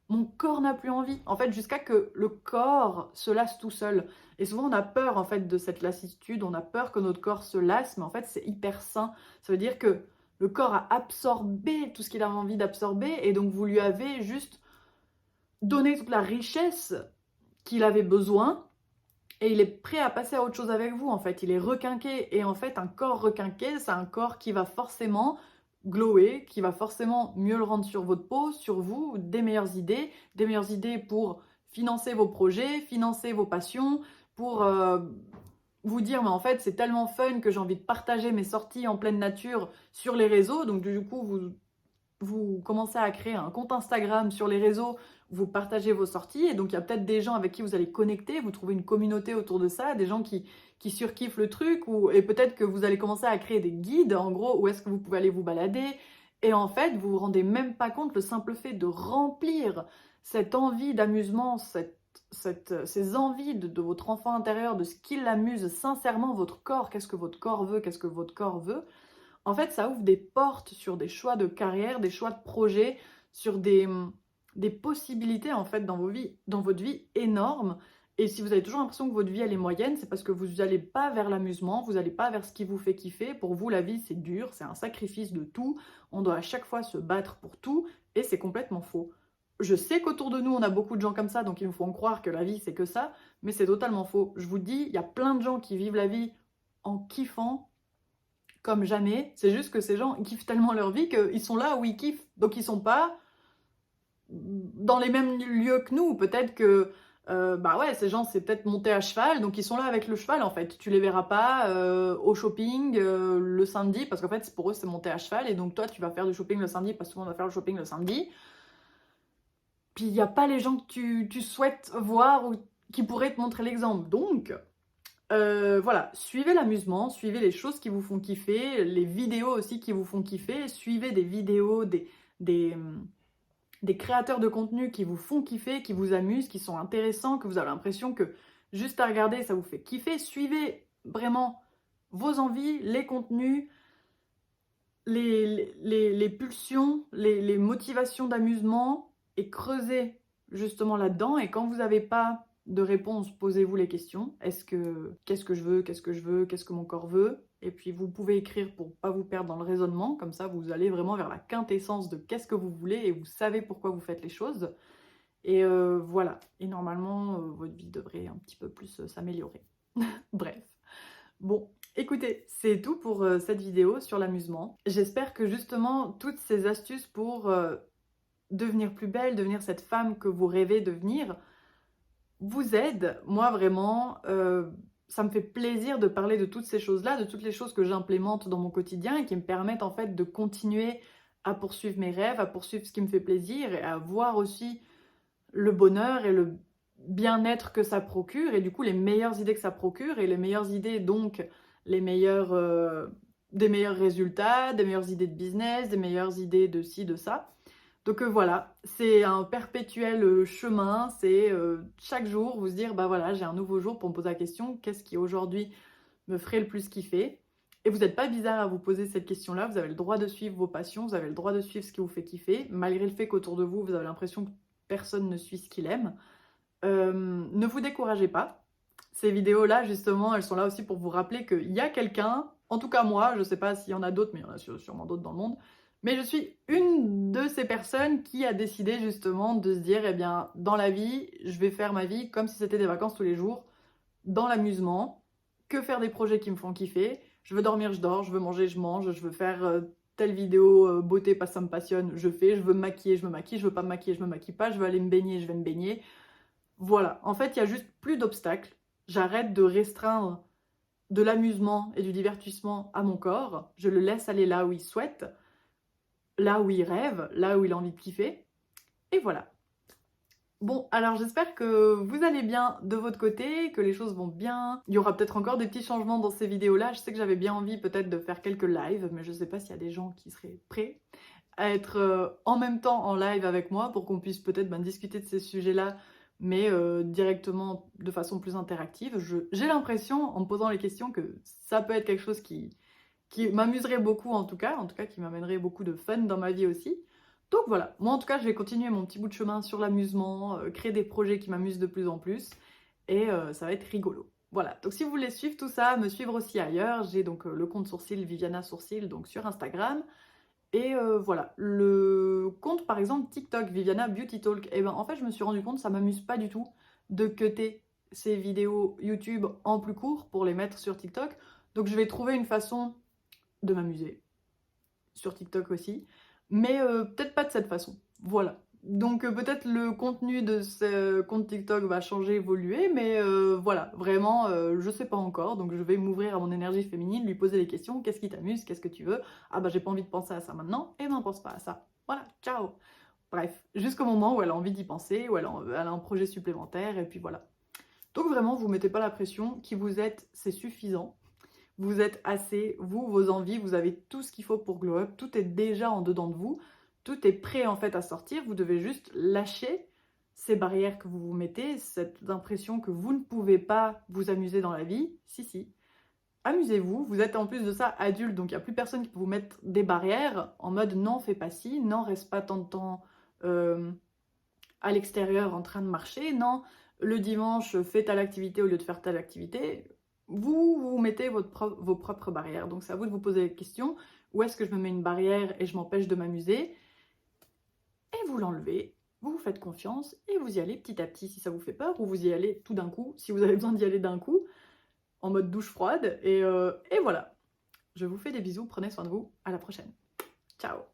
mon corps n'a plus envie. En fait, jusqu'à que le corps se lasse tout seul. Et souvent, on a peur, en fait, de cette lassitude, on a peur que notre corps se lasse, mais en fait, c'est hyper sain. Ça veut dire que le corps a absorbé tout ce qu'il avait envie d'absorber, et donc vous lui avez juste donné toute la richesse qu'il avait besoin, et il est prêt à passer à autre chose avec vous, en fait. Il est requinqué, et en fait, un corps requinqué, c'est un corps qui va forcément glower, qui va forcément mieux le rendre sur votre peau, sur vous, des meilleures idées pour financer vos projets, financer vos passions, pour vous dire, mais en fait, c'est tellement fun que j'ai envie de partager mes sorties en pleine nature sur les réseaux. Donc, du coup, vous commencez à créer un compte Instagram sur les réseaux, vous partagez vos sorties, et donc il y a peut-être des gens avec qui vous allez connecter, vous trouvez une communauté autour de ça, des gens qui surkiffent le truc, et peut-être que vous allez commencer à créer des guides, en gros, où est-ce que vous pouvez aller vous balader, et en fait, vous vous rendez même pas compte, le simple fait de remplir cette envie d'amusement, ces envies de votre enfant intérieur, de ce qui l'amuse sincèrement, votre corps, qu'est-ce que votre corps veut, qu'est-ce que votre corps veut, en fait, ça ouvre des portes sur des choix de carrière, des choix de projet, sur des possibilités en fait dans votre vie énormes. Et si vous avez toujours l'impression que votre vie elle est moyenne, c'est parce que vous n'allez pas vers l'amusement, vous n'allez pas vers ce qui vous fait kiffer. Pour vous, la vie c'est dur, c'est un sacrifice de tout. On doit à chaque fois se battre pour tout, et c'est complètement faux. Je sais qu'autour de nous, on a beaucoup de gens comme ça, donc ils nous font croire que la vie c'est que ça, mais c'est totalement faux. Je vous dis, il y a plein de gens qui vivent la vie en kiffant comme jamais. C'est juste que ces gens ils kiffent tellement leur vie qu'ils sont là où ils kiffent. Donc ils sont pas dans les mêmes lieux que nous. Peut-être que bah ouais, ces gens, c'est peut-être monter à cheval, donc ils sont là avec le cheval en fait. Tu les verras pas au shopping le samedi, parce qu'en fait, pour eux, c'est monter à cheval, et donc toi, tu vas faire du shopping le samedi, parce que tout le monde va faire le shopping le samedi. Puis il n'y a pas les gens que tu souhaites voir ou qui pourraient te montrer l'exemple. Donc, voilà, suivez l'amusement, suivez les choses qui vous font kiffer, les vidéos aussi qui vous font kiffer, suivez des vidéos, des, hum, des créateurs de contenu qui vous font kiffer, qui vous amusent, qui sont intéressants, que vous avez l'impression que juste à regarder, ça vous fait kiffer. Suivez vraiment vos envies, les contenus, les pulsions, les motivations d'amusement, et creusez justement là-dedans. Et quand vous n'avez pas de réponse, posez-vous les questions. Qu'est-ce que je veux, qu'est-ce que je veux, qu'est-ce que mon corps veut? Et puis vous pouvez écrire pour pas vous perdre dans le raisonnement, comme ça vous allez vraiment vers la quintessence de qu'est-ce que vous voulez et vous savez pourquoi vous faites les choses. Et voilà, et normalement votre vie devrait un petit peu plus s'améliorer. Bref. Bon, écoutez, c'est tout pour cette vidéo sur l'amusement. J'espère que justement toutes ces astuces pour devenir plus belle, devenir cette femme que vous rêvez devenir, vous aident. Moi vraiment, ça me fait plaisir de parler de toutes ces choses-là, de toutes les choses que j'implémente dans mon quotidien et qui me permettent en fait de continuer à poursuivre mes rêves, à poursuivre ce qui me fait plaisir et à voir aussi le bonheur et le bien-être que ça procure, et du coup les meilleures idées que ça procure, et les meilleures idées donc les meilleurs, des meilleurs résultats, des meilleures idées de business, des meilleures idées de ci, de ça. Donc voilà, c'est un perpétuel chemin, c'est chaque jour vous se dire, bah voilà, j'ai un nouveau jour pour me poser la question, qu'est-ce qui aujourd'hui me ferait le plus kiffer? Et vous n'êtes pas bizarre à vous poser cette question-là, vous avez le droit de suivre vos passions, vous avez le droit de suivre ce qui vous fait kiffer, malgré le fait qu'autour de vous, vous avez l'impression que personne ne suit ce qu'il aime. Ne vous découragez pas. Ces vidéos-là, justement, elles sont là aussi pour vous rappeler qu'il y a quelqu'un, en tout cas moi, je ne sais pas s'il y en a d'autres, mais il y en a sûrement d'autres dans le monde, mais je suis une de ces personnes qui a décidé justement de se dire, eh bien, dans la vie, je vais faire ma vie comme si c'était des vacances tous les jours, dans l'amusement, que faire des projets qui me font kiffer. Je veux dormir, je dors, je veux manger, je mange, je veux faire telle vidéo beauté parce que ça me passionne, je fais, je veux me maquiller, je me maquille, je veux pas me maquiller, je me maquille pas, je veux aller me baigner, je vais me baigner. Voilà, en fait, il y a juste plus d'obstacles. J'arrête de restreindre de l'amusement et du divertissement à mon corps. Je le laisse aller là où il souhaite, là où il rêve, là où il a envie de kiffer. Et voilà. Bon, alors j'espère que vous allez bien de votre côté, que les choses vont bien. Il y aura peut-être encore des petits changements dans ces vidéos-là. Je sais que j'avais bien envie peut-être de faire quelques lives, mais je ne sais pas s'il y a des gens qui seraient prêts à être en même temps en live avec moi pour qu'on puisse peut-être discuter de ces sujets-là, mais directement de façon plus interactive. J'ai l'impression, en me posant les questions, que ça peut être quelque chose qui m'amuserait beaucoup en tout cas qui m'amènerait beaucoup de fun dans ma vie aussi. Donc voilà, moi en tout cas je vais continuer mon petit bout de chemin sur l'amusement, créer des projets qui m'amusent de plus en plus, et ça va être rigolo. Voilà, donc si vous voulez suivre tout ça, me suivre aussi ailleurs, j'ai donc le compte Sourcil, Viviana Sourcil, donc sur Instagram. Et voilà, le compte par exemple TikTok, Viviana Beauty Talk, et ben en fait je me suis rendu compte, ça m'amuse pas du tout de cutter ces vidéos YouTube en plus court pour les mettre sur TikTok. Donc je vais trouver une façon de m'amuser sur TikTok aussi, mais peut-être pas de cette façon. Voilà. Donc peut-être le contenu de ce compte TikTok va changer, évoluer, mais voilà, vraiment, je sais pas encore. Donc je vais m'ouvrir à mon énergie féminine, lui poser des questions. Qu'est-ce qui t'amuse? Qu'est-ce que tu veux? Ah bah j'ai pas envie de penser à ça maintenant, et ben pense pas à ça. Voilà, ciao! Bref, jusqu'au moment où elle a envie d'y penser, où elle a un projet supplémentaire, et puis voilà. Donc vraiment, vous mettez pas la pression, qui vous êtes, c'est suffisant. Vous êtes assez, vous, vos envies, vous avez tout ce qu'il faut pour glow up, tout est déjà en dedans de vous, tout est prêt en fait à sortir, vous devez juste lâcher ces barrières que vous vous mettez, cette impression que vous ne pouvez pas vous amuser dans la vie. Si, amusez-vous, vous êtes en plus de ça adulte, donc il n'y a plus personne qui peut vous mettre des barrières en mode non, fais pas ci, non, reste pas tant de temps à l'extérieur en train de marcher, non, le dimanche, fais telle activité au lieu de faire telle activité. Vous mettez vos propres barrières. Donc c'est à vous de vous poser la question, où est-ce que je me mets une barrière et je m'empêche de m'amuser? Et vous l'enlevez, vous vous faites confiance et vous y allez petit à petit si ça vous fait peur, ou vous y allez tout d'un coup, si vous avez besoin d'y aller d'un coup, en mode douche froide. Et voilà. Je vous fais des bisous, prenez soin de vous, à la prochaine. Ciao!